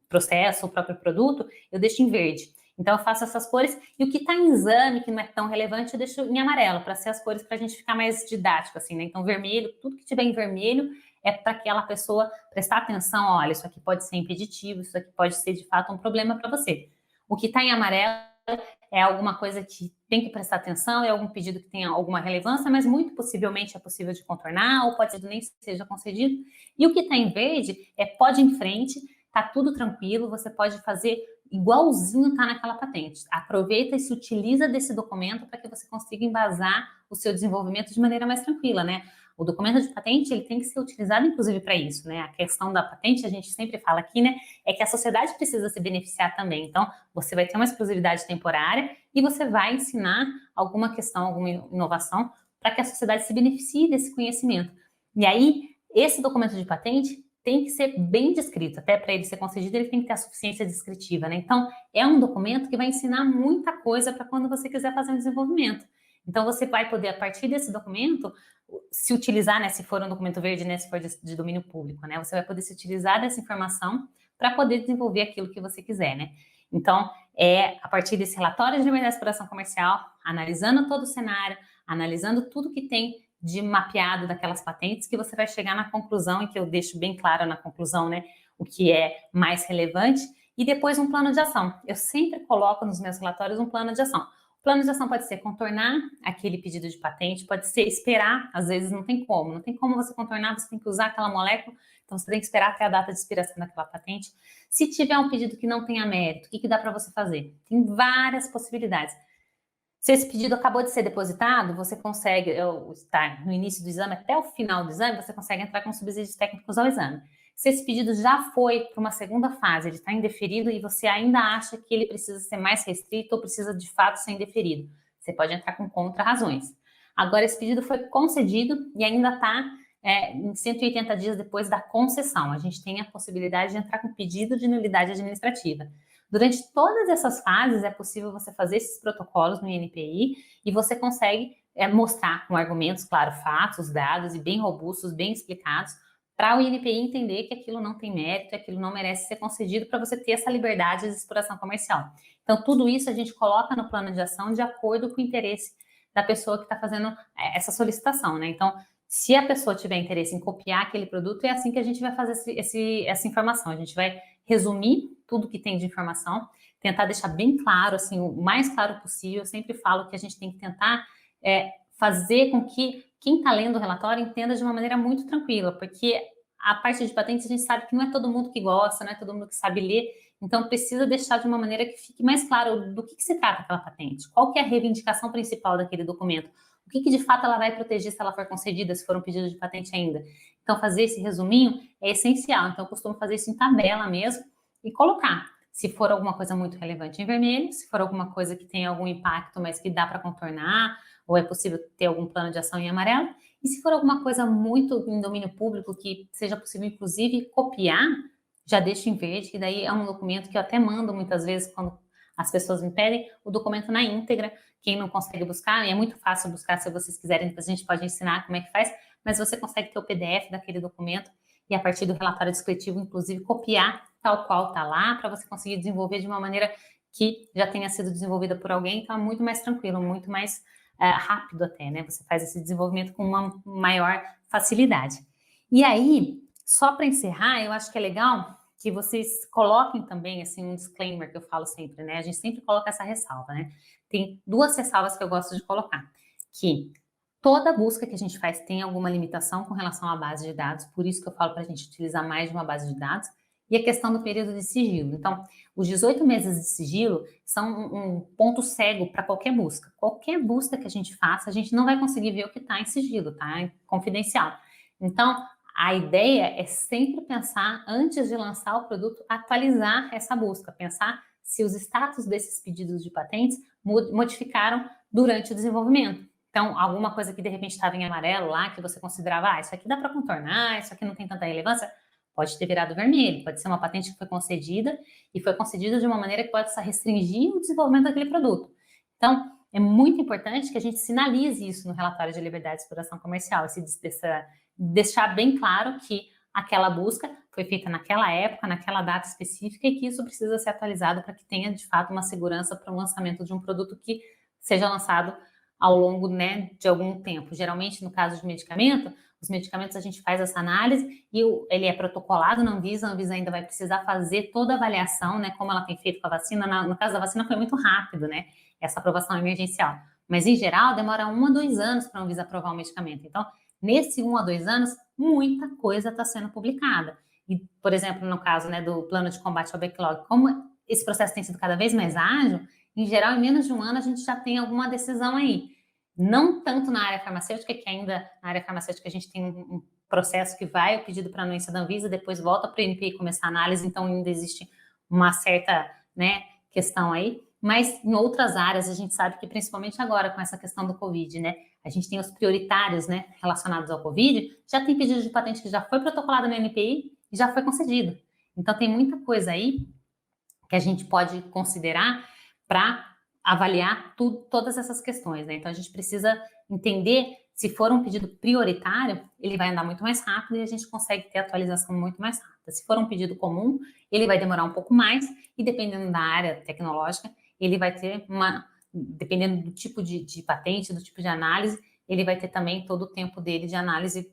processo, o próprio produto, eu deixo em verde. Então, eu faço essas cores, e o que está em exame, que não é tão relevante, eu deixo em amarelo, para ser as cores para a gente ficar mais didático, assim, né? Então, vermelho, tudo que tiver em vermelho é para aquela pessoa prestar atenção, olha, isso aqui pode ser impeditivo, isso aqui pode ser, de fato, um problema para você. O que está em amarelo é alguma coisa que tem que prestar atenção, é algum pedido que tenha alguma relevância, mas muito possivelmente é possível de contornar, ou pode ser que nem seja concedido. E o que está em verde é pode ir em frente, tá tudo tranquilo, você pode fazer igualzinho está naquela patente. Aproveita e se utiliza desse documento para que você consiga embasar o seu desenvolvimento de maneira mais tranquila, né? O documento de patente, ele tem que ser utilizado, inclusive, para isso, né? A questão da patente, a gente sempre fala aqui, né? É que a sociedade precisa se beneficiar também. Então, você vai ter uma exclusividade temporária e você vai ensinar alguma questão, alguma inovação para que a sociedade se beneficie desse conhecimento. E aí, esse documento de patente tem que ser bem descrito, até para ele ser concedido, ele tem que ter a suficiência descritiva, né? Então, é um documento que vai ensinar muita coisa para quando você quiser fazer um desenvolvimento. Então, você vai poder, a partir desse documento, se utilizar, né, se for um documento verde, né, se for de domínio público, né, você vai poder se utilizar dessa informação para poder desenvolver aquilo que você quiser, né? Então, a partir desse relatório de liberdade de exploração comercial, analisando todo o cenário, analisando tudo que tem de mapeado daquelas patentes, que você vai chegar na conclusão, e que eu deixo bem claro na conclusão, né, o que é mais relevante, e depois um plano de ação. Eu sempre coloco nos meus relatórios um plano de ação. O plano de ação pode ser contornar aquele pedido de patente, pode ser esperar, às vezes não tem como você contornar, você tem que usar aquela molécula, então você tem que esperar até a data de expiração daquela patente. Se tiver um pedido que não tenha mérito, o que dá para você fazer? Tem várias possibilidades. Se esse pedido acabou de ser depositado, você consegue, estar no início do exame até o final do exame, você consegue entrar com subsídios técnicos ao exame. Se esse pedido já foi para uma segunda fase, ele está indeferido e você ainda acha que ele precisa ser mais restrito ou precisa de fato ser indeferido, você pode entrar com contra-razões. Agora, esse pedido foi concedido e ainda está em 180 dias depois da concessão. A gente tem a possibilidade de entrar com pedido de nulidade administrativa. Durante todas essas fases é possível você fazer esses protocolos no INPI e você consegue mostrar com argumentos, claro, fatos, dados e bem robustos, bem explicados, para o INPI entender que aquilo não tem mérito, aquilo não merece ser concedido, para você ter essa liberdade de exploração comercial. Então, tudo isso a gente coloca no plano de ação de acordo com o interesse da pessoa que está fazendo essa solicitação, né? Então, se a pessoa tiver interesse em copiar aquele produto, é assim que a gente vai fazer essa informação. A gente vai resumir tudo que tem de informação, tentar deixar bem claro, assim, o mais claro possível. Eu sempre falo que a gente tem que tentar fazer com que quem está lendo o relatório entenda de uma maneira muito tranquila, porque a parte de patentes a gente sabe que não é todo mundo que gosta, não é todo mundo que sabe ler, então precisa deixar de uma maneira que fique mais claro do que se trata aquela patente, qual que é a reivindicação principal daquele documento, o que de fato ela vai proteger se ela for concedida, se for um pedido de patente ainda. Então, fazer esse resuminho é essencial. Então, eu costumo fazer isso em tabela mesmo e colocar. Se for alguma coisa muito relevante em vermelho, se for alguma coisa que tem algum impacto, mas que dá para contornar, ou é possível ter algum plano de ação em amarelo. E se for alguma coisa muito em domínio público, que seja possível, inclusive, copiar, já deixo em verde, que daí é um documento que eu até mando muitas vezes quando as pessoas me pedem, o documento na íntegra. Quem não consegue buscar, e é muito fácil buscar, se vocês quiserem, depois a gente pode ensinar como é que faz, mas você consegue ter o PDF daquele documento e a partir do relatório descritivo, inclusive, copiar tal qual está lá, para você conseguir desenvolver de uma maneira que já tenha sido desenvolvida por alguém, então é muito mais tranquilo, muito mais rápido até, né? Você faz esse desenvolvimento com uma maior facilidade. E aí, só para encerrar, eu acho que é legal que vocês coloquem também, assim, um disclaimer que eu falo sempre, né? A gente sempre coloca essa ressalva, né? Tem duas ressalvas que eu gosto de colocar, que toda busca que a gente faz tem alguma limitação com relação à base de dados, por isso que eu falo para a gente utilizar mais de uma base de dados, e a questão do período de sigilo. Então, os 18 meses de sigilo são um ponto cego para qualquer busca. Qualquer busca que a gente faça, a gente não vai conseguir ver o que está em sigilo, tá? É confidencial. Então, a ideia é sempre pensar, antes de lançar o produto, atualizar essa busca, pensar se os status desses pedidos de patentes modificaram durante o desenvolvimento. Então, alguma coisa que de repente estava em amarelo lá, que você considerava, isso aqui dá para contornar, isso aqui não tem tanta relevância, pode ter virado vermelho, pode ser uma patente que foi concedida e foi concedida de uma maneira que possa restringir o desenvolvimento daquele produto. Então, é muito importante que a gente sinalize isso no relatório de liberdade de exploração comercial, deixar bem claro que aquela busca foi feita naquela época, naquela data específica e que isso precisa ser atualizado para que tenha, de fato, uma segurança para o lançamento de um produto que seja lançado ao longo, né, de algum tempo. Geralmente, no caso de medicamento, os medicamentos a gente faz essa análise e ele é protocolado na Anvisa, a Anvisa ainda vai precisar fazer toda a avaliação, né, como ela tem feito com a vacina. No caso da vacina foi muito rápido, né, essa aprovação emergencial. Mas, em geral, demora 1 a 2 anos para a Anvisa aprovar o medicamento. Então, nesse 1 a 2 anos, muita coisa está sendo publicada. E, por exemplo, no caso, né, do plano de combate ao backlog, como esse processo tem sido cada vez mais ágil, em geral, em menos de um ano, a gente já tem alguma decisão aí. Não tanto na área farmacêutica, que ainda na área farmacêutica a gente tem um processo que vai o pedido para a anuência da Anvisa, depois volta para o INPI e começar a análise, então ainda existe uma certa, né, questão aí. Mas em outras áreas, a gente sabe que principalmente agora com essa questão do Covid, né, a gente tem os prioritários, né, relacionados ao Covid, já tem pedido de patente que já foi protocolado no NPI e já foi concedido. Então tem muita coisa aí que a gente pode considerar para avaliar todas essas questões, né? Então a gente precisa entender se for um pedido prioritário, ele vai andar muito mais rápido e a gente consegue ter atualização muito mais rápida. Se for um pedido comum, ele vai demorar um pouco mais e dependendo da área tecnológica, ele vai ter dependendo do tipo de patente, do tipo de análise, ele vai ter também todo o tempo dele de análise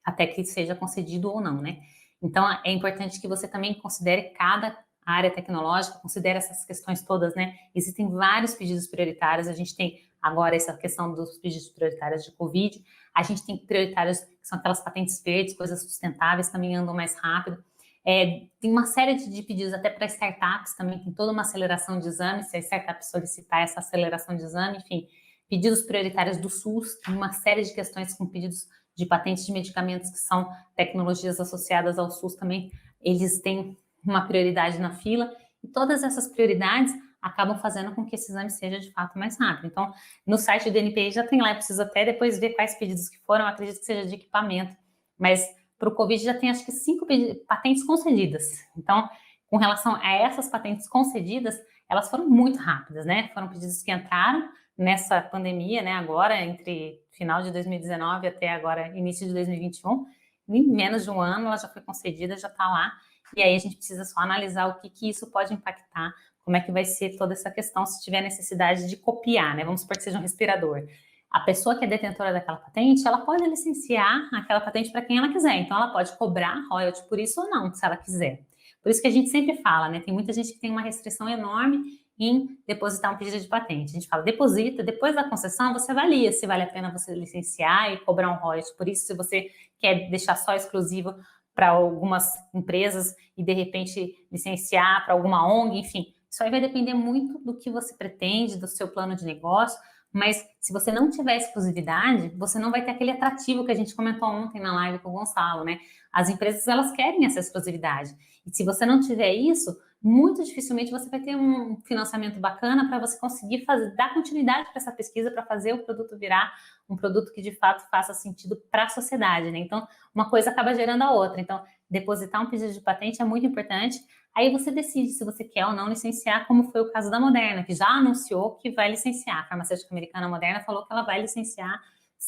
até que seja concedido ou não, né? Então é importante que você também considere cada área tecnológica, considere essas questões todas, né? Existem vários pedidos prioritários, a gente tem agora essa questão dos pedidos prioritários de Covid, a gente tem prioritários que são aquelas patentes verdes, coisas sustentáveis, também andam mais rápido. Tem uma série de pedidos até para startups também, tem toda uma aceleração de exame, se a startup solicitar essa aceleração de exame, enfim, pedidos prioritários do SUS, tem uma série de questões com pedidos de patentes de medicamentos que são tecnologias associadas ao SUS também, eles têm uma prioridade na fila, e todas essas prioridades acabam fazendo com que esse exame seja de fato mais rápido. Então, no site do NPI já tem lá, eu preciso até depois ver quais pedidos que foram, eu acredito que seja de equipamento, mas para o Covid já tem acho que 5 patentes concedidas. Então, com relação a essas patentes concedidas, elas foram muito rápidas, né? Foram pedidos que entraram nessa pandemia, né? Agora, entre final de 2019 até agora, início de 2021, em menos de um ano ela já foi concedida, já está lá. E aí a gente precisa só analisar o que isso pode impactar, como é que vai ser toda essa questão se tiver necessidade de copiar, né? Vamos supor que seja um respirador. A pessoa que é detentora daquela patente, ela pode licenciar aquela patente para quem ela quiser. Então, ela pode cobrar royalty por isso ou não, se ela quiser. Por isso que a gente sempre fala, né? Tem muita gente que tem uma restrição enorme em depositar um pedido de patente. A gente fala, deposita, depois da concessão você avalia se vale a pena você licenciar e cobrar um royalty por isso, se você quer deixar só exclusivo para algumas empresas e, de repente, licenciar para alguma ONG, enfim. Isso aí vai depender muito do que você pretende, do seu plano de negócio, mas se você não tiver exclusividade, você não vai ter aquele atrativo que a gente comentou ontem na live com o Gonçalo, né? As empresas, elas querem essa exclusividade. E se você não tiver isso, muito dificilmente você vai ter um financiamento bacana para você conseguir dar continuidade para essa pesquisa, para fazer o produto virar um produto que de fato faça sentido para a sociedade, né? Então, uma coisa acaba gerando a outra. Então, depositar um pedido de patente é muito importante. Aí você decide se você quer ou não licenciar, como foi o caso da Moderna, que já anunciou que vai licenciar. A farmacêutica americana Moderna falou que ela vai licenciar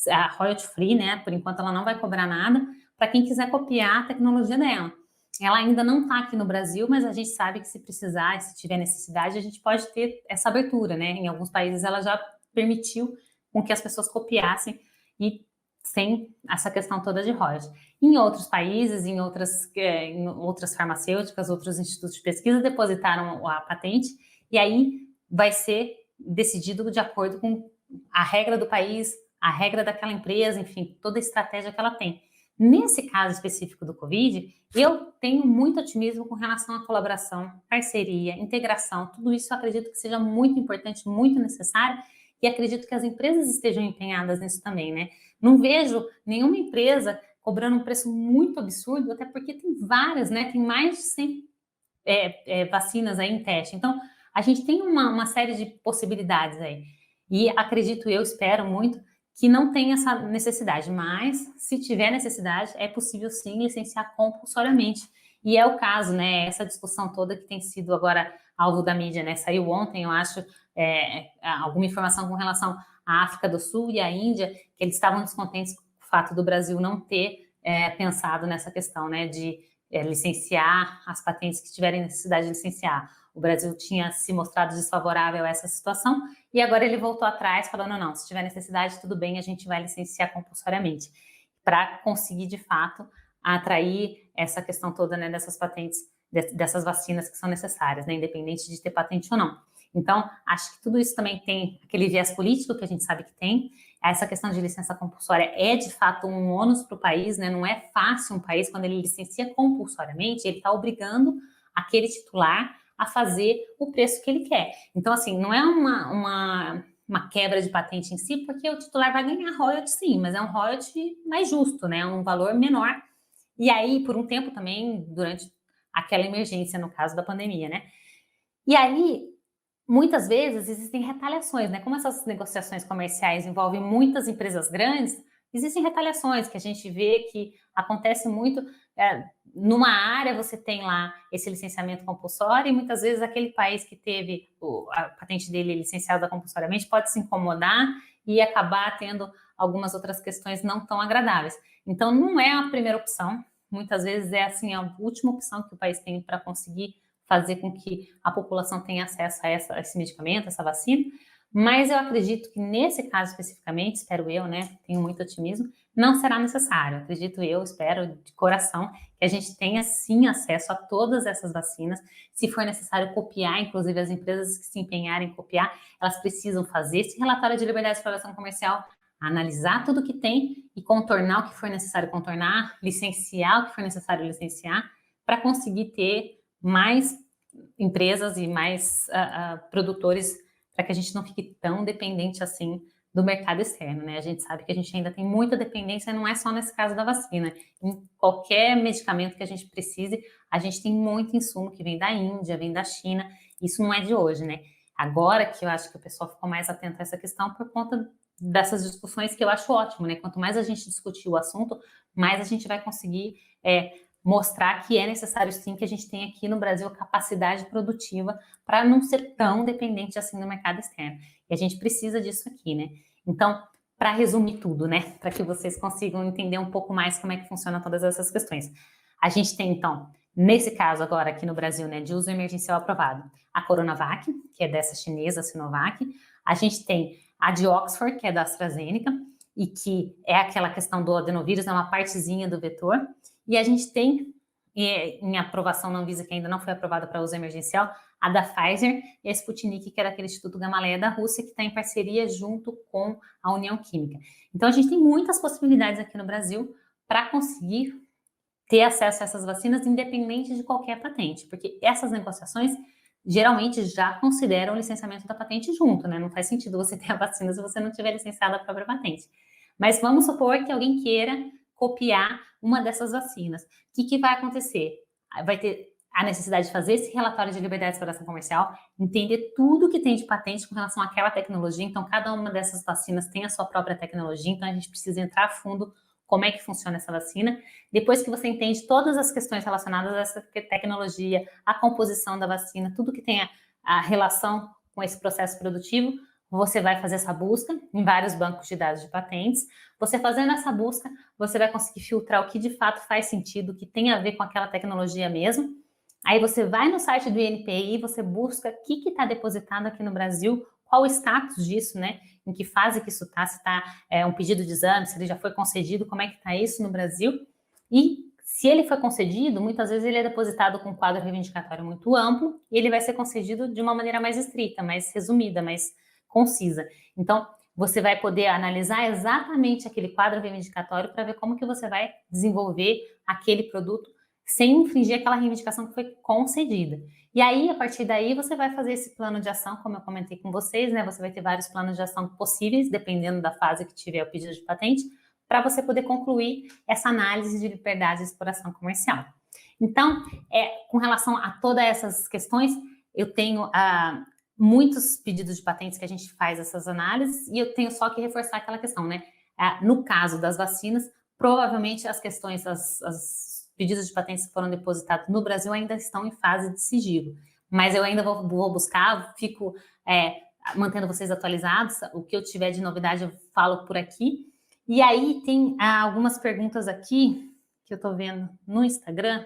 a royalty free, né? Por enquanto ela não vai cobrar nada para quem quiser copiar a tecnologia dela. Ela ainda não está aqui no Brasil, mas a gente sabe que se precisar, se tiver necessidade, a gente pode ter essa abertura, né? Em alguns países ela já permitiu com que as pessoas copiassem e sem essa questão toda de royalties. Em outros países, em outras farmacêuticas, outros institutos de pesquisa depositaram a patente e aí vai ser decidido de acordo com a regra do país, a regra daquela empresa, enfim, toda a estratégia que ela tem. Nesse caso específico do Covid, eu tenho muito otimismo com relação à colaboração, parceria, integração, tudo isso eu acredito que seja muito importante, muito necessário e acredito que as empresas estejam empenhadas nisso também, né? Não vejo nenhuma empresa cobrando um preço muito absurdo, até porque tem várias, né? Tem mais de 100 vacinas aí em teste. Então, a gente tem uma série de possibilidades aí. E acredito, eu espero muito, que não tem essa necessidade, mas se tiver necessidade, é possível sim licenciar compulsoriamente. E é o caso, né? Essa discussão toda que tem sido agora alvo da mídia, né? Saiu ontem, eu acho, alguma informação com relação à África do Sul e à Índia, que eles estavam descontentes com o fato do Brasil não ter pensado nessa questão, né? De licenciar as patentes que tiverem necessidade de licenciar. O Brasil tinha se mostrado desfavorável a essa situação e agora ele voltou atrás falando, não, se tiver necessidade, tudo bem, a gente vai licenciar compulsoriamente para conseguir, de fato, atrair essa questão toda, né, dessas patentes, dessas vacinas que são necessárias, né, independente de ter patente ou não. Então, acho que tudo isso também tem aquele viés político que a gente sabe que tem. Essa questão de licença compulsória é, de fato, um ônus para o país, né? Não é fácil um país, quando ele licencia compulsoriamente, ele está obrigando aquele titular a fazer o preço que ele quer. Então, assim, não é uma quebra de patente em si, porque o titular vai ganhar royalty sim, mas é um royalty mais justo, né? Um valor menor. E aí, por um tempo também, durante aquela emergência, no caso da pandemia, né? E aí, muitas vezes existem retaliações, né? Como essas negociações comerciais envolvem muitas empresas grandes, existem retaliações que a gente vê que acontece muito. Numa área você tem lá esse licenciamento compulsório e muitas vezes aquele país que teve a patente dele licenciada compulsoriamente pode se incomodar e acabar tendo algumas outras questões não tão agradáveis. Então não é a primeira opção, muitas vezes é assim a última opção que o país tem para conseguir fazer com que a população tenha acesso a esse medicamento, essa vacina, mas eu acredito que nesse caso especificamente, espero eu, né, tenho muito otimismo, não será necessário. Acredito eu, espero de coração que a gente tenha sim acesso a todas essas vacinas. Se for necessário copiar, inclusive as empresas que se empenharem em copiar, elas precisam fazer esse relatório de liberdade de exploração comercial, analisar tudo que tem e contornar o que for necessário contornar, licenciar o que for necessário licenciar, para conseguir ter mais empresas e mais produtores, para que a gente não fique tão dependente assim do mercado externo, né? A gente sabe que a gente ainda tem muita dependência, não é só nesse caso da vacina. Em qualquer medicamento que a gente precise, a gente tem muito insumo que vem da Índia, vem da China. Isso não é de hoje, né? Agora que eu acho que o pessoal ficou mais atento a essa questão por conta dessas discussões que eu acho ótimo, né? Quanto mais a gente discutir o assunto, mais a gente vai conseguir mostrar que é necessário sim que a gente tenha aqui no Brasil capacidade produtiva para não ser tão dependente assim do mercado externo. E a gente precisa disso aqui, né? Então, para resumir tudo, né? Para que vocês consigam entender um pouco mais como é que funcionam todas essas questões. A gente tem, então, nesse caso agora aqui no Brasil, né, de uso emergencial aprovado, a Coronavac, que é dessa chinesa Sinovac. A gente tem a de Oxford, que é da AstraZeneca, e que é aquela questão do adenovírus, é uma partezinha do vetor. E a gente tem, em aprovação na Anvisa, que ainda não foi aprovada para uso emergencial, a da Pfizer e a Sputnik, que é daquele Instituto Gamaleya da Rússia, que está em parceria junto com a União Química. Então, a gente tem muitas possibilidades aqui no Brasil para conseguir ter acesso a essas vacinas, independente de qualquer patente, porque essas negociações geralmente já consideram o licenciamento da patente junto, né? Não faz sentido você ter a vacina se você não tiver licenciado a própria patente. Mas vamos supor que alguém queira copiar uma dessas vacinas. O que vai acontecer? Vai ter a necessidade de fazer esse relatório de liberdade de exploração comercial, entender tudo que tem de patente com relação àquela tecnologia. Então, cada uma dessas vacinas tem a sua própria tecnologia, então a gente precisa entrar a fundo como é que funciona essa vacina. Depois que você entende todas as questões relacionadas a essa tecnologia, a composição da vacina, tudo que tem a relação com esse processo produtivo, você vai fazer essa busca em vários bancos de dados de patentes. Você fazendo essa busca, você vai conseguir filtrar o que de fato faz sentido, o que tem a ver com aquela tecnologia mesmo. Aí você vai no site do INPI, você busca o que está depositado aqui no Brasil, qual o status disso, né? Em que fase que isso está, se está um pedido de exame, se ele já foi concedido, como é que está isso no Brasil. E se ele foi concedido, muitas vezes ele é depositado com um quadro reivindicatório muito amplo e ele vai ser concedido de uma maneira mais estrita, mais resumida, mais concisa. Então, você vai poder analisar exatamente aquele quadro reivindicatório para ver como que você vai desenvolver aquele produto sem infringir aquela reivindicação que foi concedida. E aí, a partir daí, você vai fazer esse plano de ação, como eu comentei com vocês, né? Você vai ter vários planos de ação possíveis, dependendo da fase que tiver o pedido de patente, para você poder concluir essa análise de liberdade de exploração comercial. Então, com relação a todas essas questões, eu tenho muitos pedidos de patentes que a gente faz essas análises e eu tenho só que reforçar aquela questão, né? No caso das vacinas, provavelmente as questões, as pedidos de patentes que foram depositados no Brasil ainda estão em fase de sigilo, mas eu ainda vou buscar, fico mantendo vocês atualizados, o que eu tiver de novidade eu falo por aqui. E aí tem algumas perguntas aqui que eu estou vendo no Instagram.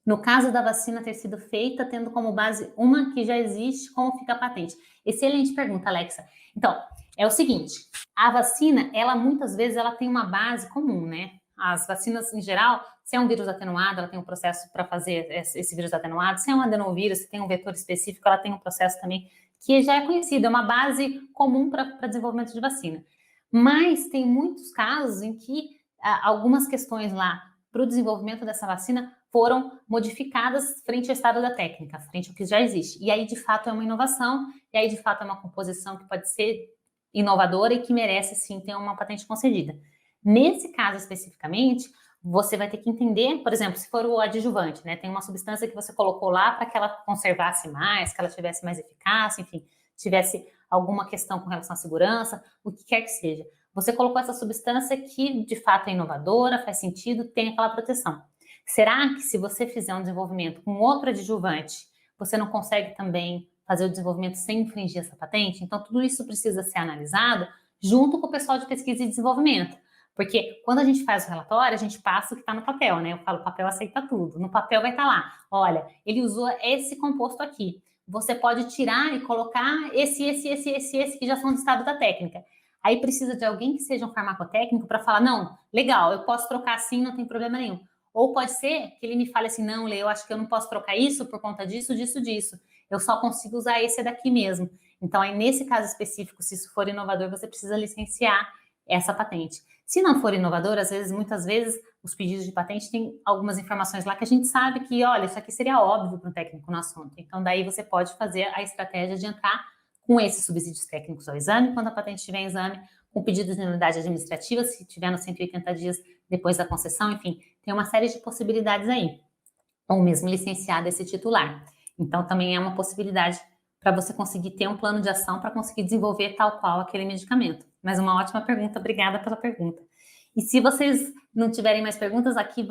No caso da vacina ter sido feita tendo como base uma que já existe, como fica a patente? Excelente pergunta, Alexa. Então, é o seguinte, a vacina, ela muitas vezes ela tem uma base comum, né? As vacinas, em geral, se é um vírus atenuado, ela tem um processo para fazer esse vírus atenuado. Se é um adenovírus, se tem um vetor específico, ela tem um processo também que já é conhecido, é uma base comum para desenvolvimento de vacina. Mas tem muitos casos em que algumas questões lá para o desenvolvimento dessa vacina foram modificadas frente ao estado da técnica, frente ao que já existe. E aí, de fato, é uma inovação, e aí, de fato, é uma composição que pode ser inovadora e que merece, sim, ter uma patente concedida. Nesse caso, especificamente, você vai ter que entender, por exemplo, se for o adjuvante, né? Tem uma substância que você colocou lá para que ela conservasse mais, que ela tivesse mais eficácia, enfim, tivesse alguma questão com relação à segurança, o que quer que seja. Você colocou essa substância que, de fato, é inovadora, faz sentido, tem aquela proteção. Será que se você fizer um desenvolvimento com outro adjuvante, você não consegue também fazer o desenvolvimento sem infringir essa patente? Então, tudo isso precisa ser analisado junto com o pessoal de pesquisa e desenvolvimento. Porque quando a gente faz o relatório, a gente passa o que está no papel, né? Eu falo, o papel aceita tudo. No papel vai estar lá, olha, ele usou esse composto aqui. Você pode tirar e colocar esse, que já são do estado da técnica. Aí precisa de alguém que seja um farmacotécnico para falar, não, legal, eu posso trocar assim, não tem problema nenhum. Ou pode ser que ele me fale assim, não, Lê, eu acho que eu não posso trocar isso por conta disso, disso. Eu só consigo usar esse daqui mesmo. Então, aí nesse caso específico, se isso for inovador, você precisa licenciar essa patente. Se não for inovador, muitas vezes, os pedidos de patente têm algumas informações lá que a gente sabe que, olha, isso aqui seria óbvio para um técnico no assunto. Então, daí você pode fazer a estratégia de entrar com esses subsídios técnicos ao exame, quando a patente estiver em exame, com pedido de nulidade administrativa, se tiver nos 180 dias depois da concessão, enfim, tem uma série de possibilidades aí. Ou mesmo licenciar esse titular. Então, também é uma possibilidade para você conseguir ter um plano de ação para conseguir desenvolver tal qual aquele medicamento. Mas uma ótima pergunta, obrigada pela pergunta. E se vocês não tiverem mais perguntas, daqui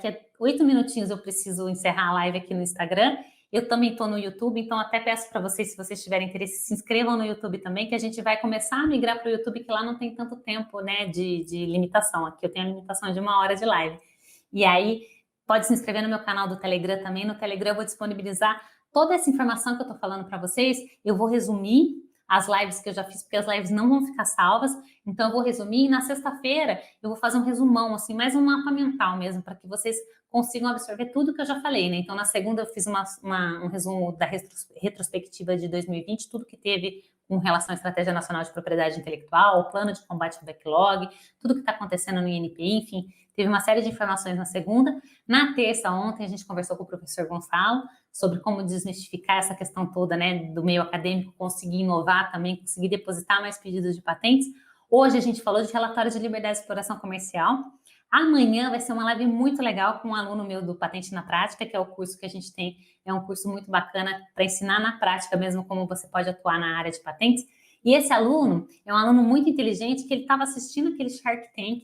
a 8 minutinhos eu preciso encerrar a live aqui no Instagram. Eu também estou no YouTube, então até peço para vocês, se vocês tiverem interesse, se inscrevam no YouTube também, que a gente vai começar a migrar para o YouTube, que lá não tem tanto tempo, né, de limitação. Aqui eu tenho a limitação de 1 hora de live. E aí, pode se inscrever no meu canal do Telegram também. No Telegram eu vou disponibilizar toda essa informação que eu estou falando para vocês. Eu vou resumir as lives que eu já fiz, porque as lives não vão ficar salvas. Então, eu vou resumir e na sexta-feira eu vou fazer um resumão, assim, mais um mapa mental mesmo, para que vocês consigam absorver tudo que eu já falei, né? Então, na segunda eu fiz um resumo da retrospectiva de 2020, tudo que teve com relação à Estratégia Nacional de Propriedade Intelectual, o plano de combate ao backlog, tudo que está acontecendo no INPI, enfim, teve uma série de informações na segunda. Na terça, ontem, a gente conversou com o professor Gonçalo sobre como desmistificar essa questão toda, né, do meio acadêmico, conseguir inovar também, conseguir depositar mais pedidos de patentes. Hoje a gente falou de relatório de liberdade de exploração comercial. Amanhã vai ser uma live muito legal com um aluno meu do Patente na Prática, que é o curso que a gente tem, é um curso muito bacana para ensinar na prática mesmo como você pode atuar na área de patentes. E esse aluno é um aluno muito inteligente que ele estava assistindo aquele Shark Tank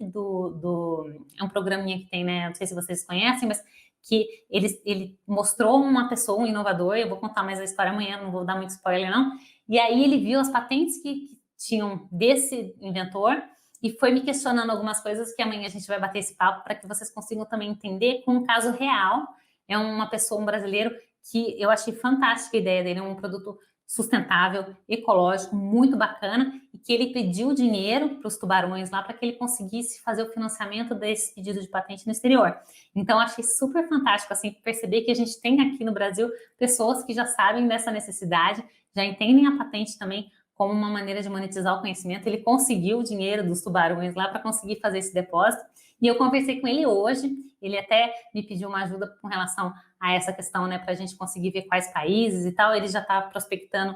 é um programinha que tem, né? Não sei se vocês conhecem, mas que ele mostrou uma pessoa, um inovador, eu vou contar mais a história amanhã, não vou dar muito spoiler não, e aí ele viu as patentes que tinham desse inventor e foi me questionando algumas coisas que amanhã a gente vai bater esse papo para que vocês consigam também entender com um caso real. É uma pessoa, um brasileiro, que eu achei fantástica a ideia dele, é um produto sustentável, ecológico, muito bacana, e que ele pediu dinheiro para os tubarões lá para que ele conseguisse fazer o financiamento desse pedido de patente no exterior. Então, achei super fantástico, assim, perceber que a gente tem aqui no Brasil pessoas que já sabem dessa necessidade, já entendem a patente também como uma maneira de monetizar o conhecimento. Ele conseguiu o dinheiro dos tubarões lá para conseguir fazer esse depósito, e eu conversei com ele hoje, ele até me pediu uma ajuda com relação a essa questão, né, para a gente conseguir ver quais países e tal. Ele já está prospectando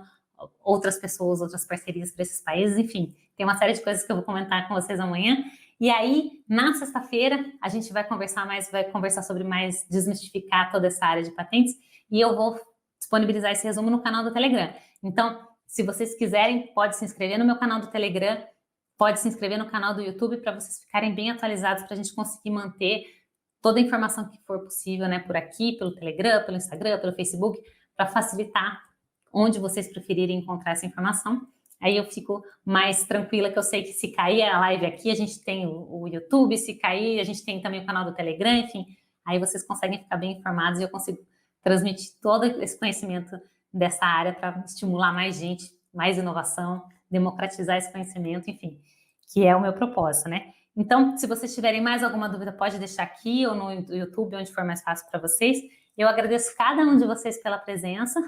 outras pessoas, outras parcerias para esses países, enfim, tem uma série de coisas que eu vou comentar com vocês amanhã. E aí, na sexta-feira, a gente vai conversar sobre mais, desmistificar toda essa área de patentes, e eu vou disponibilizar esse resumo no canal do Telegram. Então, se vocês quiserem, pode se inscrever no meu canal do Telegram, pode se inscrever no canal do YouTube para vocês ficarem bem atualizados, para a gente conseguir manter toda a informação que for possível, né, por aqui, pelo Telegram, pelo Instagram, pelo Facebook, para facilitar onde vocês preferirem encontrar essa informação. Aí eu fico mais tranquila, que eu sei que se cair a live aqui, a gente tem o YouTube, se cair, a gente tem também o canal do Telegram, enfim, aí vocês conseguem ficar bem informados e eu consigo transmitir todo esse conhecimento dessa área para estimular mais gente, mais inovação, democratizar esse conhecimento, enfim, que é o meu propósito, né? Então, se vocês tiverem mais alguma dúvida, pode deixar aqui ou no YouTube, onde for mais fácil para vocês. Eu agradeço cada um de vocês pela presença.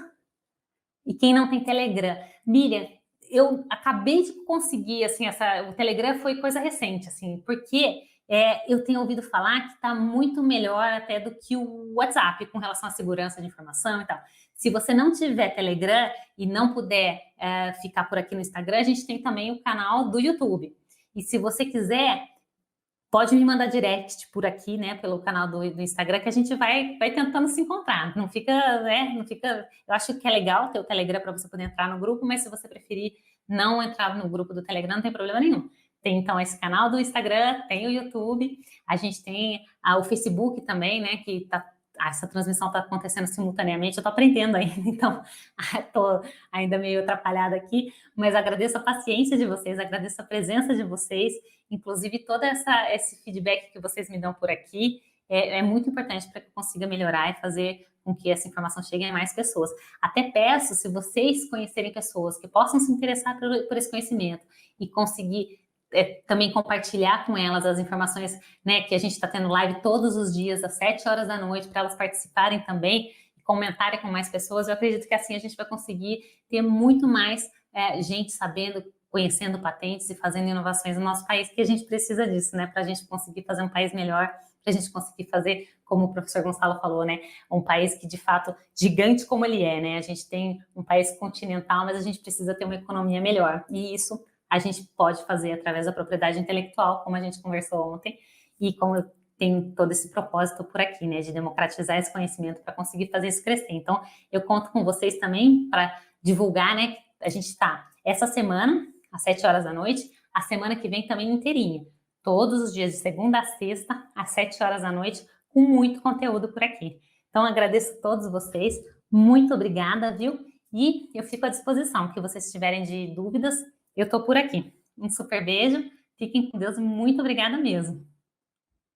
E quem não tem Telegram, Miriam, eu acabei de conseguir, assim, o Telegram foi coisa recente, assim, porque eu tenho ouvido falar que está muito melhor até do que o WhatsApp com relação à segurança de informação e tal. Se você não tiver Telegram e não puder ficar por aqui no Instagram, a gente tem também o canal do YouTube. E se você quiser, pode me mandar direct por aqui, né, pelo canal do Instagram, que a gente vai tentando se encontrar. Não fica, né, não fica... Eu acho que é legal ter o Telegram para você poder entrar no grupo, mas se você preferir não entrar no grupo do Telegram, não tem problema nenhum. Tem, então, esse canal do Instagram, tem o YouTube, a gente tem o Facebook também, né, que essa transmissão está acontecendo simultaneamente, eu estou aprendendo ainda, então estou ainda meio atrapalhada aqui, mas agradeço a paciência de vocês, agradeço a presença de vocês, inclusive todo esse feedback que vocês me dão por aqui é muito importante para que eu consiga melhorar e fazer com que essa informação chegue a mais pessoas. Até peço, se vocês conhecerem pessoas que possam se interessar por esse conhecimento e conseguir também compartilhar com elas as informações, né, que a gente está tendo live todos os dias, às 7 horas da noite, para elas participarem também, comentarem com mais pessoas. Eu acredito que assim a gente vai conseguir ter muito mais gente sabendo, conhecendo patentes e fazendo inovações no nosso país, que a gente precisa disso, né, para a gente conseguir fazer um país melhor, para a gente conseguir fazer, como o professor Gonçalo falou, né, um país que, de fato, gigante como ele é, né, a gente tem um país continental, mas a gente precisa ter uma economia melhor, e isso a gente pode fazer através da propriedade intelectual, como a gente conversou ontem, e como eu tenho todo esse propósito por aqui, né, de democratizar esse conhecimento para conseguir fazer isso crescer. Então, eu conto com vocês também para divulgar, né, a gente está essa semana, às 7 horas da noite, a semana que vem também inteirinha, todos os dias de segunda a sexta, às 7 horas da noite, com muito conteúdo por aqui. Então, agradeço a todos vocês, muito obrigada, viu? E eu fico à disposição, que vocês tiverem de dúvidas, eu estou por aqui. Um super beijo, fiquem com Deus e muito obrigada mesmo.